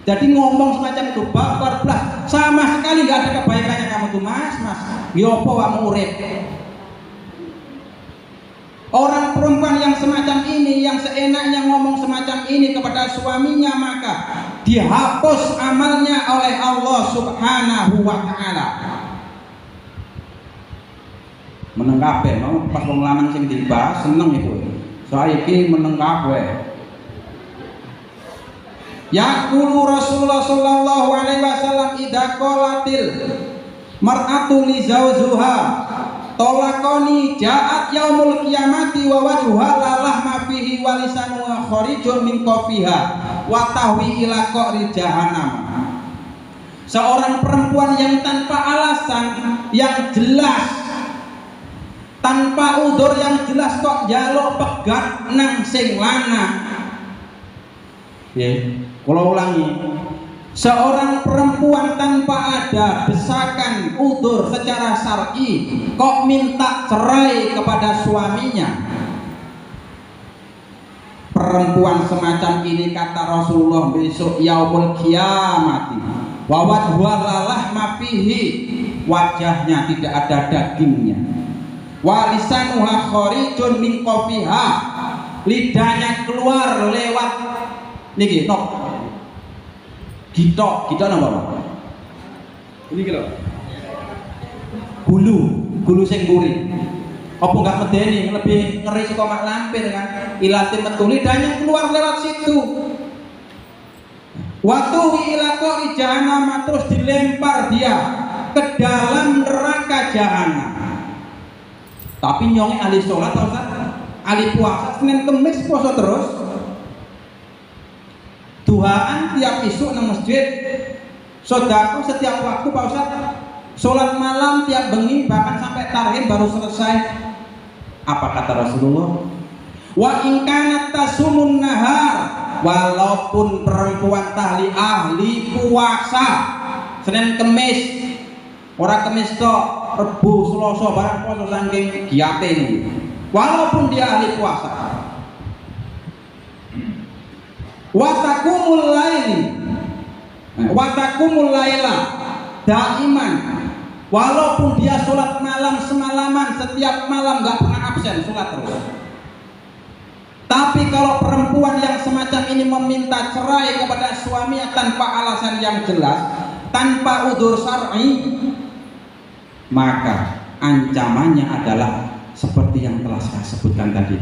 Jadi ngomong semacam itu, babar blas, sama sekali nggak ada kebaikannya kamu tuh, mas. Yopo wamu urip. Orang perempuan yang semacam ini, yang seenaknya ngomong semacam ini kepada suaminya, maka dihapus amalnya oleh Allah Subhanahu wa ta'ala. Meneng kabeh, mau pas wong lanang sing dibahas seneng iku. Saiki meneng kabeh. Yaqulu Rasulullah sallallahu alaihi wasallam, idza qalatil mar'atu li zawjuha tolakoni ja'at yaumul qiyamati wa wajhuha lalah ma fihi wa lisanuha kharijun min qafiha wa tahwi ila qa'ri jahannam. Seorang perempuan yang tanpa alasan yang jelas, tanpa udzur yang jelas kok njaluk pegat nang sing lanang. Kalau ulangi, seorang perempuan tanpa ada desakan udzur secara syar'i kok minta cerai kepada suaminya. Perempuan semacam ini, kata Rasulullah, besok yaumul qiyamati wa wajhuha lalah ma fihi, wajahnya tidak ada dagingnya, wa lisanuha kharijun min qafiha, lidahnya keluar lewat niki nok Gito napa? Ini kira gulu sing mburi. Apa enggak medeni, lebih ngeri saka mak lampir kan. Ilate metu lidahnya keluar lewat situ. Waktu ila qari jahannam, terus dilempar dia ke dalam neraka jahanam. Tapi nyonge ahli salat ta Ustaz? Ahli puasa Senin Kamis puasa terus. Duhaan tiap isuk nang masjid, sedekah setiap waktu Pak Ustaz, sholat malam tiap bengi, bahkan sampai tarhim baru selesai. Apa kata Rasulullah? Wa in kanat tasumun nahar, walaupun perempuan ahli puasa Senin Kamis, ora Kamis tok, Rebo, Selasa barang puasa saking giyate ini, walaupun dia ahli puasa. Watakumul laila daiman, walaupun dia sholat malam semalaman, setiap malam nggak pernah absen sholat terus. Tapi kalau perempuan yang semacam ini meminta cerai kepada suaminya tanpa alasan yang jelas, tanpa udzur syar'i, maka ancamannya adalah seperti yang telah saya sebutkan tadi.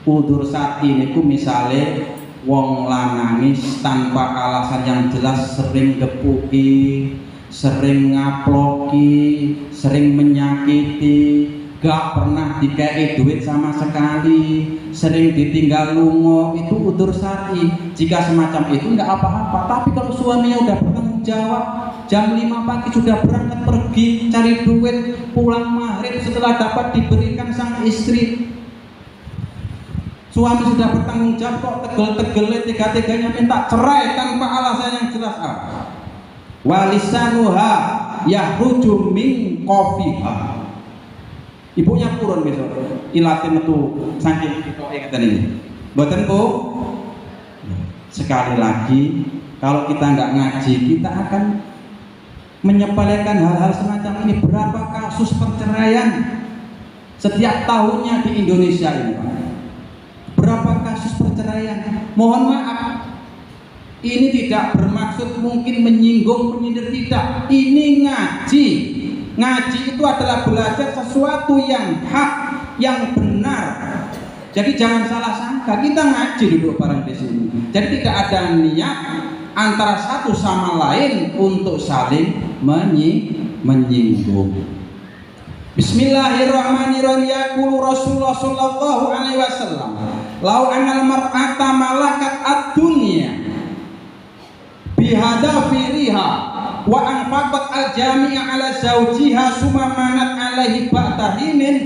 Udzur syar'i niku misale wong lanangis tanpa alasan yang jelas sering gepuki, sering ngaploki, sering menyakiti, gak pernah dikei duit sama sekali, sering ditinggal lungo, itu udur syar'i. Jika semacam itu nggak apa-apa. Tapi kalau suaminya udah bertanggung jawab, jam 5 pagi sudah berangkat pergi cari duit, pulang maghrib setelah dapat diberikan sang istri, suami sudah bertanggung jawab kok tegel-tegelnya tiga-tiganya minta cerai tanpa alasan yang jelas. Walisanuha yahruju min qafiha. Ibunya purun besok ilatin itu saking kita ingatan ini. Mboten Bu. Sekali lagi, kalau kita nggak ngaji, kita akan menyepelekan hal-hal semacam ini. Berapa kasus perceraian setiap tahunnya di Indonesia ini, Pak? Berapa kasus perceraian? Mohon maaf, ini tidak bermaksud mungkin menyinggung, menyindir, tidak. Ini ngaji. Ngaji itu adalah belajar sesuatu yang hak, yang benar. Jadi jangan salah sangka, kita ngaji duduk bareng di sini. Jadi tidak ada niat antara satu sama lain untuk saling menyinggung. Bismillahirrahmanirrahim. Yaqulu Rasulullah sallallahu alaihi wasallam, "Lau anal mar'ata malakat ad-dunya bihadafiriha wa anfaqat al-jami'a ala zawjiha summa manat alaihi ba'dahimin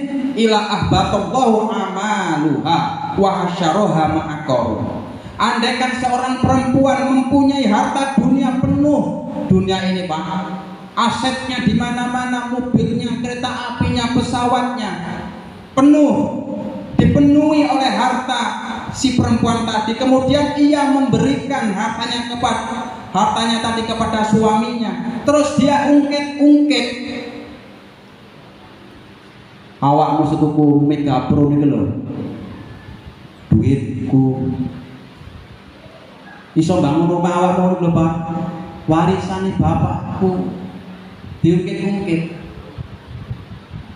ila ahbatallahu amaluha wa hasyaraha ma'aqaru." Andaikan seorang perempuan mempunyai harta dunia penuh, dunia ini Pak, asetnya di mana-mana, mobilnya, kereta apinya, pesawatnya penuh, dipenuhi oleh harta si perempuan tadi. Kemudian ia memberikan hartanya tadi kepada suaminya, terus dia ungkit-ungkit, awakmu setuku Mega Pro ini lho, duitku iso bangun rumah awakmu lho Pak, warisane bapakku, diungkit-ungkit.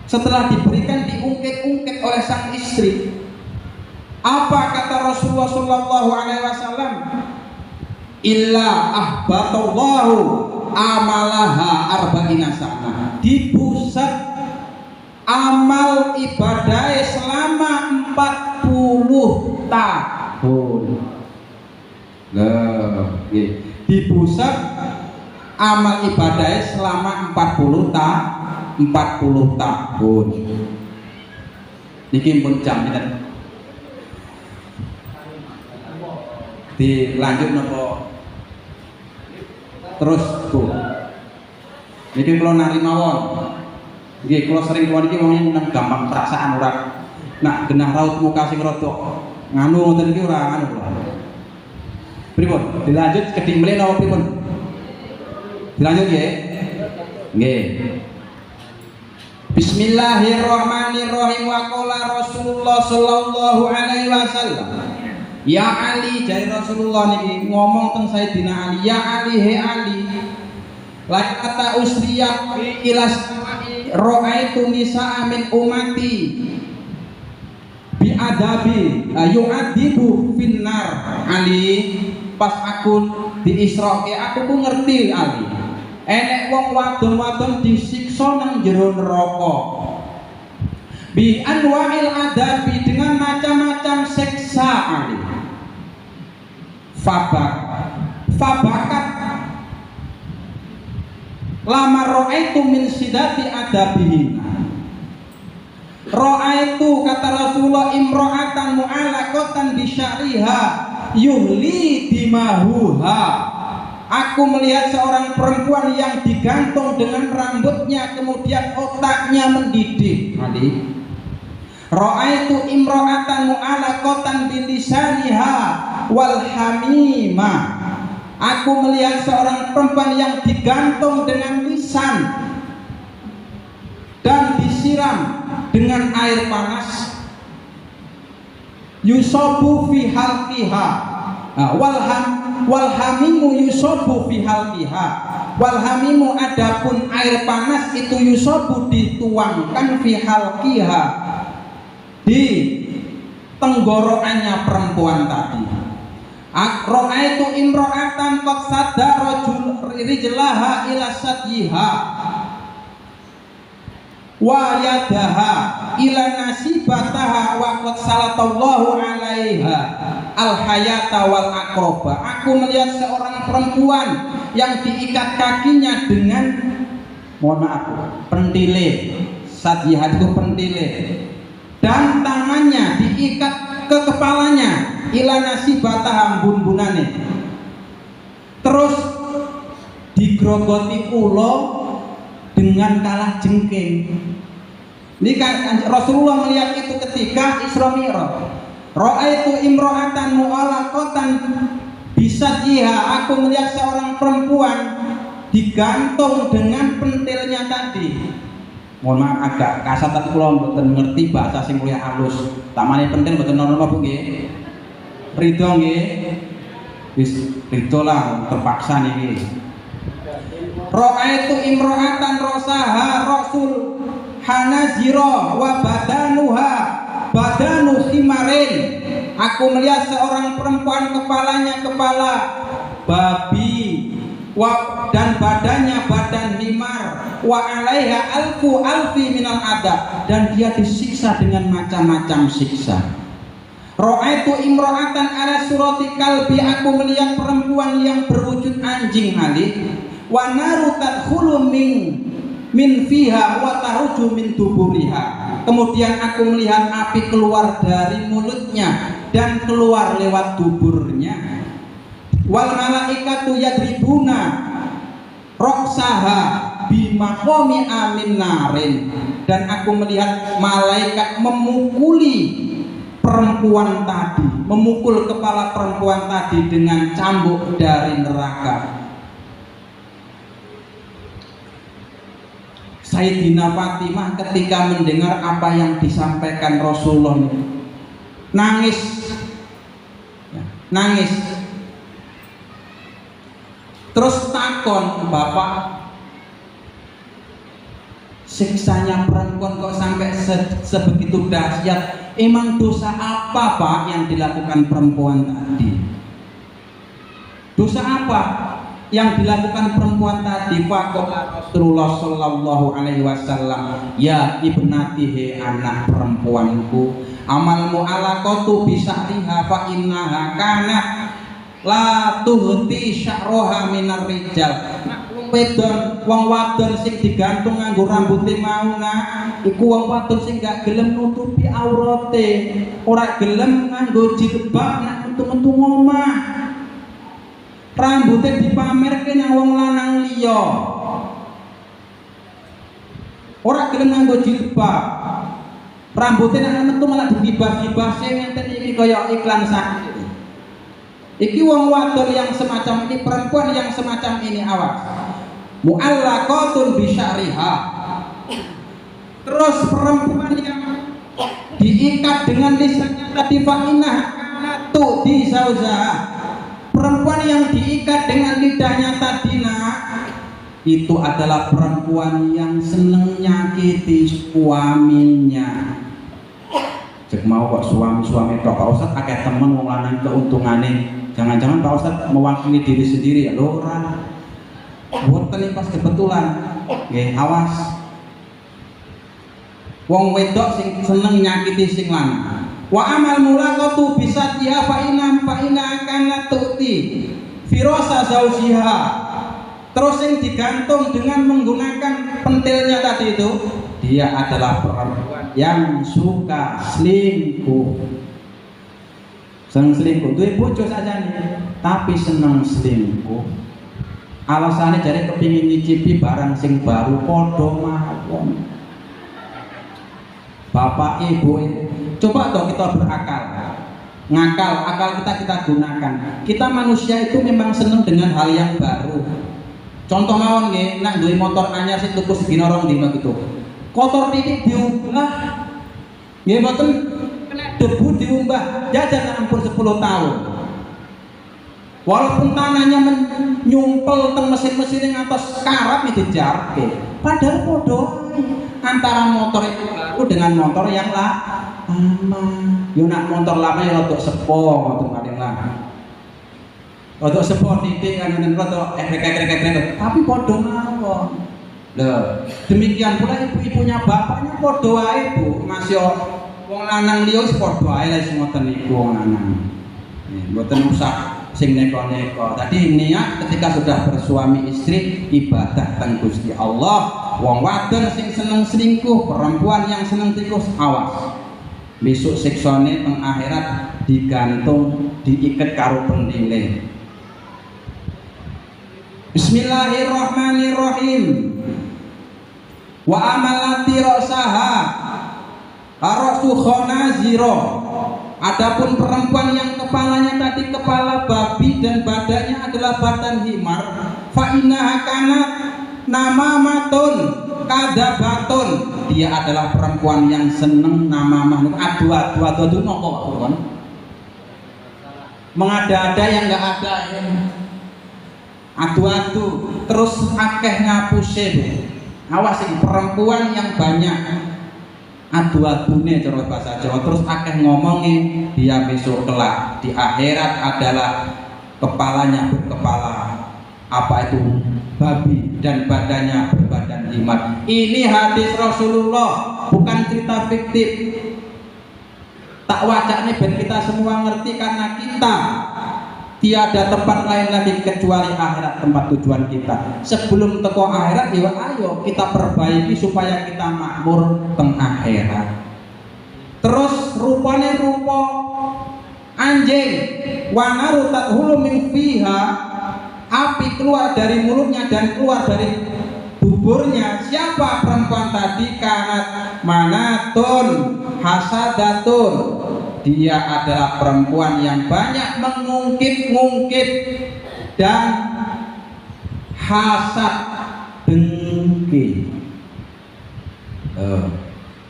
Setelah diberikan, diungkit-ungkit oleh sang istri. Apa kata Rasulullah sallallahu alaihi wasallam? Illa ahbatallahu amalaha arba'ina sana. Dipusat amal ibadah selama 40 tahun. Dipusat amal ibadah selama 40 tahun. Niki pun jam kita dilanjut nopo terus Bu. Niki kalau nari mawon, nggih kalau sering keluar niki wong gampang perasaan ora. Nak genah raut muka sing rada nganu ngoten iki ora nganu. Pripun? Dilanjut kedik mleh napa pripun? Dilanjut nggih. Nggih. Bismillahirrahmanirrahim. Wa qala Rasulullah sallallahu alaihi wasallam, ya Ali, dari Rasulullah niki ngomong teng Sayyidina Ali, ya Ali, he Ali, la kata usriya ila ra'aitu nisaa min ummati bi adabi yu'adibu finnar. Ali, pas aku diisroke, aku ku ngerti Ali, enek wong wadon-wadon disiksa nang jero neraka bi anwa'il adabi, dengan macam-macam siksa Ali. Fabakat lama ra'aitu min sidati adabihina. Ra'aitu, kata Rasulullah, imra'atan mu'alaqatan bi sya'riha yuhli dimahuha. Aku melihat seorang perempuan yang digantung dengan rambutnya, kemudian otaknya mendidih. Ra'aitu imra'atan mu'alaqatan bilisaniha wal hamimah. Aku melihat seorang perempuan yang digantung dengan lisan dan disiram dengan air panas. Yusobu fi halqiha wal hamimu yusobu fi halqiha. Wal hamimu, adapun air panas itu yusobu dituangkan fi halqiha, di tenggorokannya perempuan tadi. Ra'aitu imra'atan qad sadda rijlaha ila sadyiha wa yadaha ila nasibataha wa qad salatallahu alaiha al hayata wal akroba. Aku melihat seorang perempuan yang diikat kakinya dengan, mohon maaf, pentile. Sadyiha itu pentile, dan tangannya diikat ke kepalanya ila nasibataha bunbunane, terus digrogoti ulo dengan kalah jengking. Ini kan Rasulullah melihat itu ketika Isra Mi'raj. Ra'aitu imra'atan mu'allaqatan bisadyiha. Aku melihat seorang perempuan digantung dengan pentilnya tadi. Mohon maaf agak kasar tapi kula mboten ngerti bahasa sing luwih halus. Tamane pentil mboten normal Bu nggih. Ridho nggih. Wis ridho lah terpaksa niki. Ra'aitu imra'atan rosaha rasul hanazira wa badanuha badanu himarin. Aku melihat seorang perempuan kepalanya kepala babi dan badannya badan himar wa alaiha alfi minal adab, dan dia disiksa dengan macam-macam siksa. Ra'aitu imra'atan ala surati kalbi. Aku melihat perempuan yang berwujud anjing Ali. Wa naru tadkhulu min fiha wa taruju min duburiha. Kemudian aku melihat api keluar dari mulutnya dan keluar lewat duburnya. Wal malaikatu yadribuna roksaha bimaqami amin narin. Dan aku melihat malaikat memukuli perempuan tadi, memukul kepala perempuan tadi dengan cambuk dari neraka. Sayyidina Fatimah ketika mendengar apa yang disampaikan Rasulullah nangis, nangis. Terus takon, Bapak, siksanya perempuan kok sampai sebegitu dahsyat? Emang dosa apa Pak yang dilakukan perempuan tadi? Dosa apa yang dilakukan perempuan tadi? Faqala Rasulullah sallallahu alaihi wasallam, ya ibnatihi, anak perempuanku, amalmu alaqatu bisa'riha fa innaha kanat la tuhti sya'roha minar rijal. Wedon wong wadon sing digantung nganggo rambuté mau iku wong wadon sing gak gelem nutupi aurate, ora gelem nganggo jilbab nek metu-metu omah. Rambutnya dipamerke nang wong lanang liya. Ora gelem nganggo jilbab. Rambutnya nek metu malah digibah-gibah sing ngenten iki kaya iklan sakit. Iki wong wadon yang semacam ini, perempuan yang semacam ini, awas. Mu'allaqatun bisya'riha. Terus perempuan yang diikat dengan lisannya tadi fa'inah kanatu di zauzaha. Perempuan yang diikat dengan lidahnya tadi itu adalah perempuan yang seneng nyakiti suaminya. Cek mau kok suami-suami tok Pak Ustaz akeh temen wong lanang keuntungane. Jangan-jangan Pak Ustaz mewakili diri sendiri ya lho ora. Wonten pas kebetulan. Nggih, awas. Wong wedok sing seneng nyakiti sing lanang. Wa amal mulaqatu bisatiha fa ina kana tu'ti firasa zaujiha. Terus yang digantung dengan menggunakan pentilnya tadi itu, dia adalah perempuan yang suka selingkuh. Seneng selingkuh, duwe bojo saja nih, tapi seneng selingkuh. Alasannya jadi kepingin nyicipi barang sing baru podo mawon. Bapak Ibu, coba toh kita berakal, ngakal, akal kita gunakan. Kita manusia itu memang seneng dengan hal yang baru. Contoh mawon nggih, nak duwe motor anyar sing tuku sedina rong dina gitu. Kotor titik diumbah. Nggih mboten kena debu diumbah, jajan ampun 10 tahun. Walaupun tanahnya nyumpel teng mesin-mesin yang atas karap itu dijarke. Padahal podo antara motor itu baru dengan motor yang lama. Yo nak motor lama ya rodok sepo ngoten paling lah. Rodok sepot titik kan rodok ekrek tapi podo mawon. Loh, demikian pula ibu-ibunya bapaknya podo wae Bu. Mas yo wong lanang liya wis podo wae lha ngoten niku wong lanang. Mboten usah sing neko-neko. Tadi niat ketika sudah bersuami istri ibadah teng Gusti Allah. Wong wadon sing seneng selingkuh, perempuan yang seneng tikus, awas. Besok siksane teng akhirat digantung, diikat karo pendile. Bismillahirrahmanirrahim. Wa amalati rasaha arasu khanazira. Adapun perempuan yang kepalanya tadi kepala babi dan badannya adalah badan himar, fa innaha kanat namamatun kadabatun. Dia adalah perempuan yang seneng namamah. Adu-adu nopo kan? Mengada-ada yang enggak ada ya. Adu-adu terus akeh ngapuse. Awas iki perempuan yang banyak adu-adune cara bahasa Jawa terus akeh ngomongin, dia besok kelak di akhirat adalah kepalanya berkepala apa itu babi dan badannya berbadan himar. Ini hadis Rasulullah, bukan cerita fiktif. Tak wacane ben kita semua ngerti karena kita tiada tempat lain lagi kecuali akhirat tempat tujuan kita. Sebelum teko akhirat ya ayo kita perbaiki supaya kita makmur teng akhirat. Terus rupanya rupa anjing, wa naru tathulu min fiha, api keluar dari mulutnya dan keluar dari buburnya. Siapa perempuan tadi? Kanat manatun hasadatun. Dia adalah perempuan yang banyak mengungkit-ungkit dan hasad dengki.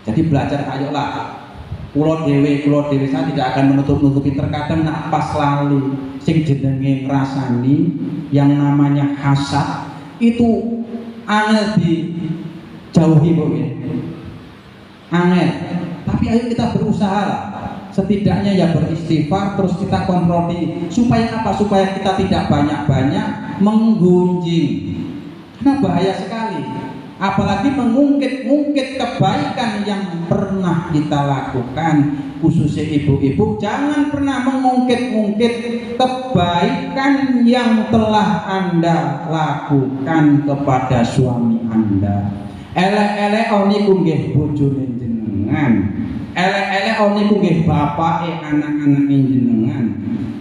Jadi belajar ayolah. Kulo dewe saya tidak akan menutup-nutupi. Terkadang nak pas lali sing jenenge ngrasani yang namanya hasad itu angel dijauhi Bu. Angel. Tapi ayo kita berusaha lah. Setidaknya ya beristighfar, terus kita kontroli supaya apa? Supaya kita tidak banyak-banyak menggunjing. Karena bahaya sekali. Apalagi mengungkit-ungkit kebaikan yang pernah kita lakukan, khususnya ibu-ibu, jangan pernah mengungkit-ungkit kebaikan yang telah Anda lakukan kepada suami Anda. Elek-elek niku nggih bojone jenengan. Elek-elek niku nggih bapake anak-anak jenengan.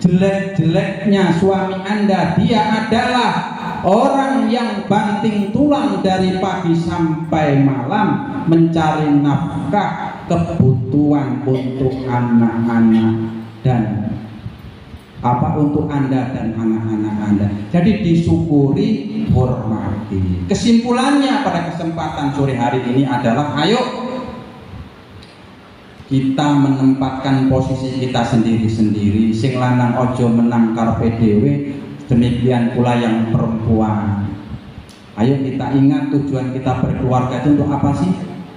Jelek-jeleknya suami Anda, dia adalah orang yang banting tulang dari pagi sampai malam mencari nafkah kebutuhan untuk anak-anak dan untuk Anda dan anak-anak Anda. Jadi disyukuri, hormati. Kesimpulannya pada kesempatan sore hari ini adalah ayo kita menempatkan posisi kita sendiri-sendiri. Sing lanang ojo menang karpe dhewe, demikian pula yang perempuan. Ayo kita ingat tujuan kita berkeluarga itu untuk apa sih?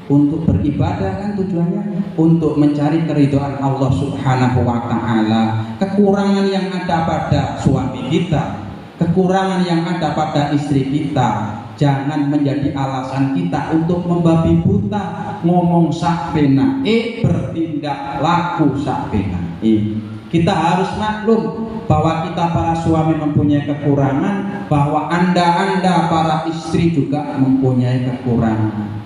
Untuk beribadah kan tujuannya, untuk mencari keridhaan Allah Subhanahu wa taala. Kekurangan yang ada pada suami kita, kekurangan yang ada pada istri kita, jangan menjadi alasan kita untuk membabi buta, ngomong sak penake, bertindak laku sak penake. Kita harus maklum bahwa kita para suami mempunyai kekurangan, bahwa anda para istri juga mempunyai kekurangan.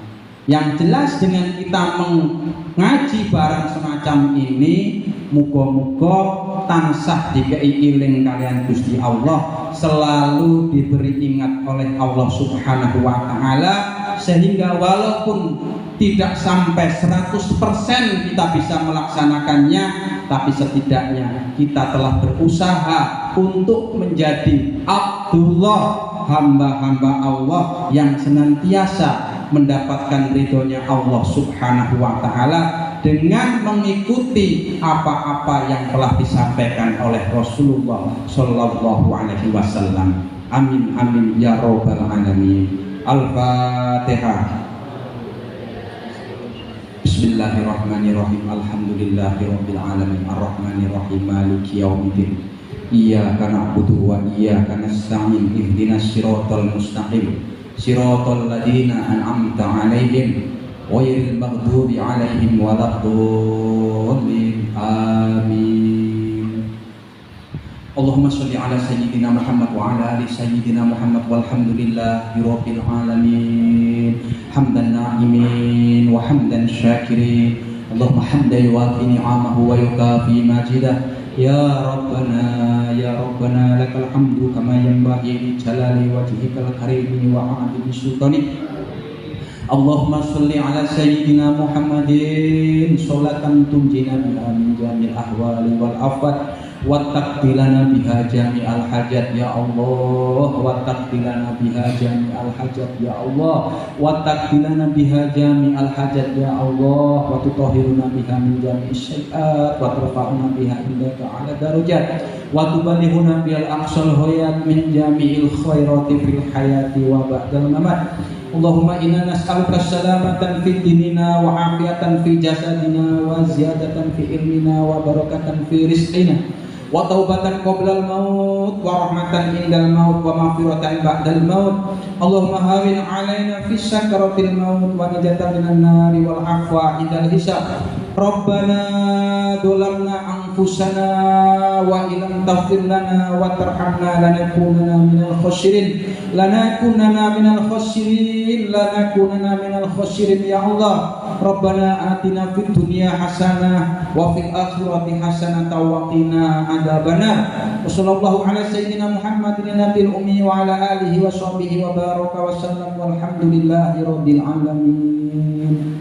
Yang jelas dengan kita mengaji barang semacam ini, muga-muga tansah dikei iling kalian Gusti Allah, selalu diberi ingat oleh Allah Subhanahu wa taala, sehingga walaupun tidak sampai 100% kita bisa melaksanakannya, tapi setidaknya kita telah berusaha untuk menjadi Abdullah, hamba-hamba Allah yang senantiasa mendapatkan ridhonya Allah Subhanahu wa taala dengan mengikuti apa-apa yang telah disampaikan oleh Rasulullah sallallahu alaihi wasallam. Amin amin ya rabbal alamin. Al-Fatihah. Bismillahirrahmanirrahim. Alhamdulillahirabbil alamin arrahmanirrahim maliki yaumiddin. Iyyaka na'budu wa iyyaka nasta'in ihdinas siratal mustaqim siratal ladzina an'amta 'alaihim ghairil maghdubi 'alaihim waladdallin. Amin. Allahumma sholli ala sayyidina Muhammad wa ala ali sayyidina Muhammad walhamdulillahi rabbil alamin hamdan na'imin wa hamdan syakirin. Allahumma hamdan yuwafi ni'amahu wa yukafi majidah. Ya Rabbana lakal hamdu kama yanbaghi li jalali wajhikal karimi wa 'azimi sultanik. Allahumma sholli ala sayyidina Muhammadin sholatan tunjina biha min jamil ahwali wal afat wa taqbilana biha jami'al hajat ya Allah, wa taqbilana biha jami'al hajat ya Allah, wa taqbilana biha jami'al hajat ya Allah, wa tutahhiruna biha min jami'is syai'at wa tarfa'una biha indaka 'ala darajat wa tubalighuna bil aqsal hayat min jami'il khairati fil hayati wa ba'dal mamat. Allahumma inna nas'aluka salamatan fi dinina wa afiyatan fi jasadina wa ziyadatan fi ilmina wa barakatan fi rizqina wa taubatan qoblal maut wa rahmatan indal maut wa maghfiratan ba'dal maut. Allahumma hawin alaina fi sakaratil maut wa najatan minan nari wal afwa indal hisab. Rabbana dolamna anfusana wa ilam taghfir lana wa tarhamna lanakunanna minal khasirin ya Allah. Rabbana atina fid dunya hasanah wa fil akhirati hasanah wa qina adzabannar. Wa sallallahu ala sayyidina Muhammadin nabiyil ummi wa ala alihi wa sahbihi wa baraka wa sallam walhamdulillahi rabbil alamin.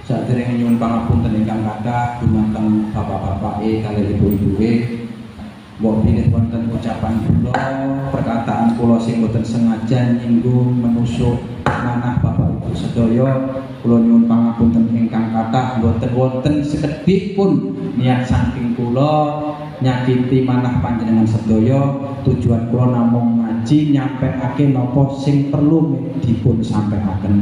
Sadereng nyuwun pangapunten ingkang kathah dumateng bapak-bapak kaliyan ibu-ibu mbok pilih wonten ucapan kula perkataan kula sing boten sengaja nyinggung menusuk manah bapak ibu sedaya. Kula nyuwun pangapunten ingkang kathah boten wonten sekedhik pun niat saking kula nyakiti manah panjenengan sedaya. Tujuan kula namung ngaji nyampekake napa sing perlu dipun sampaikan.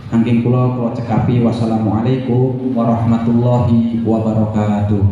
Angking kula cekapi wassalamualaikum warahmatullahi wabarakatuh.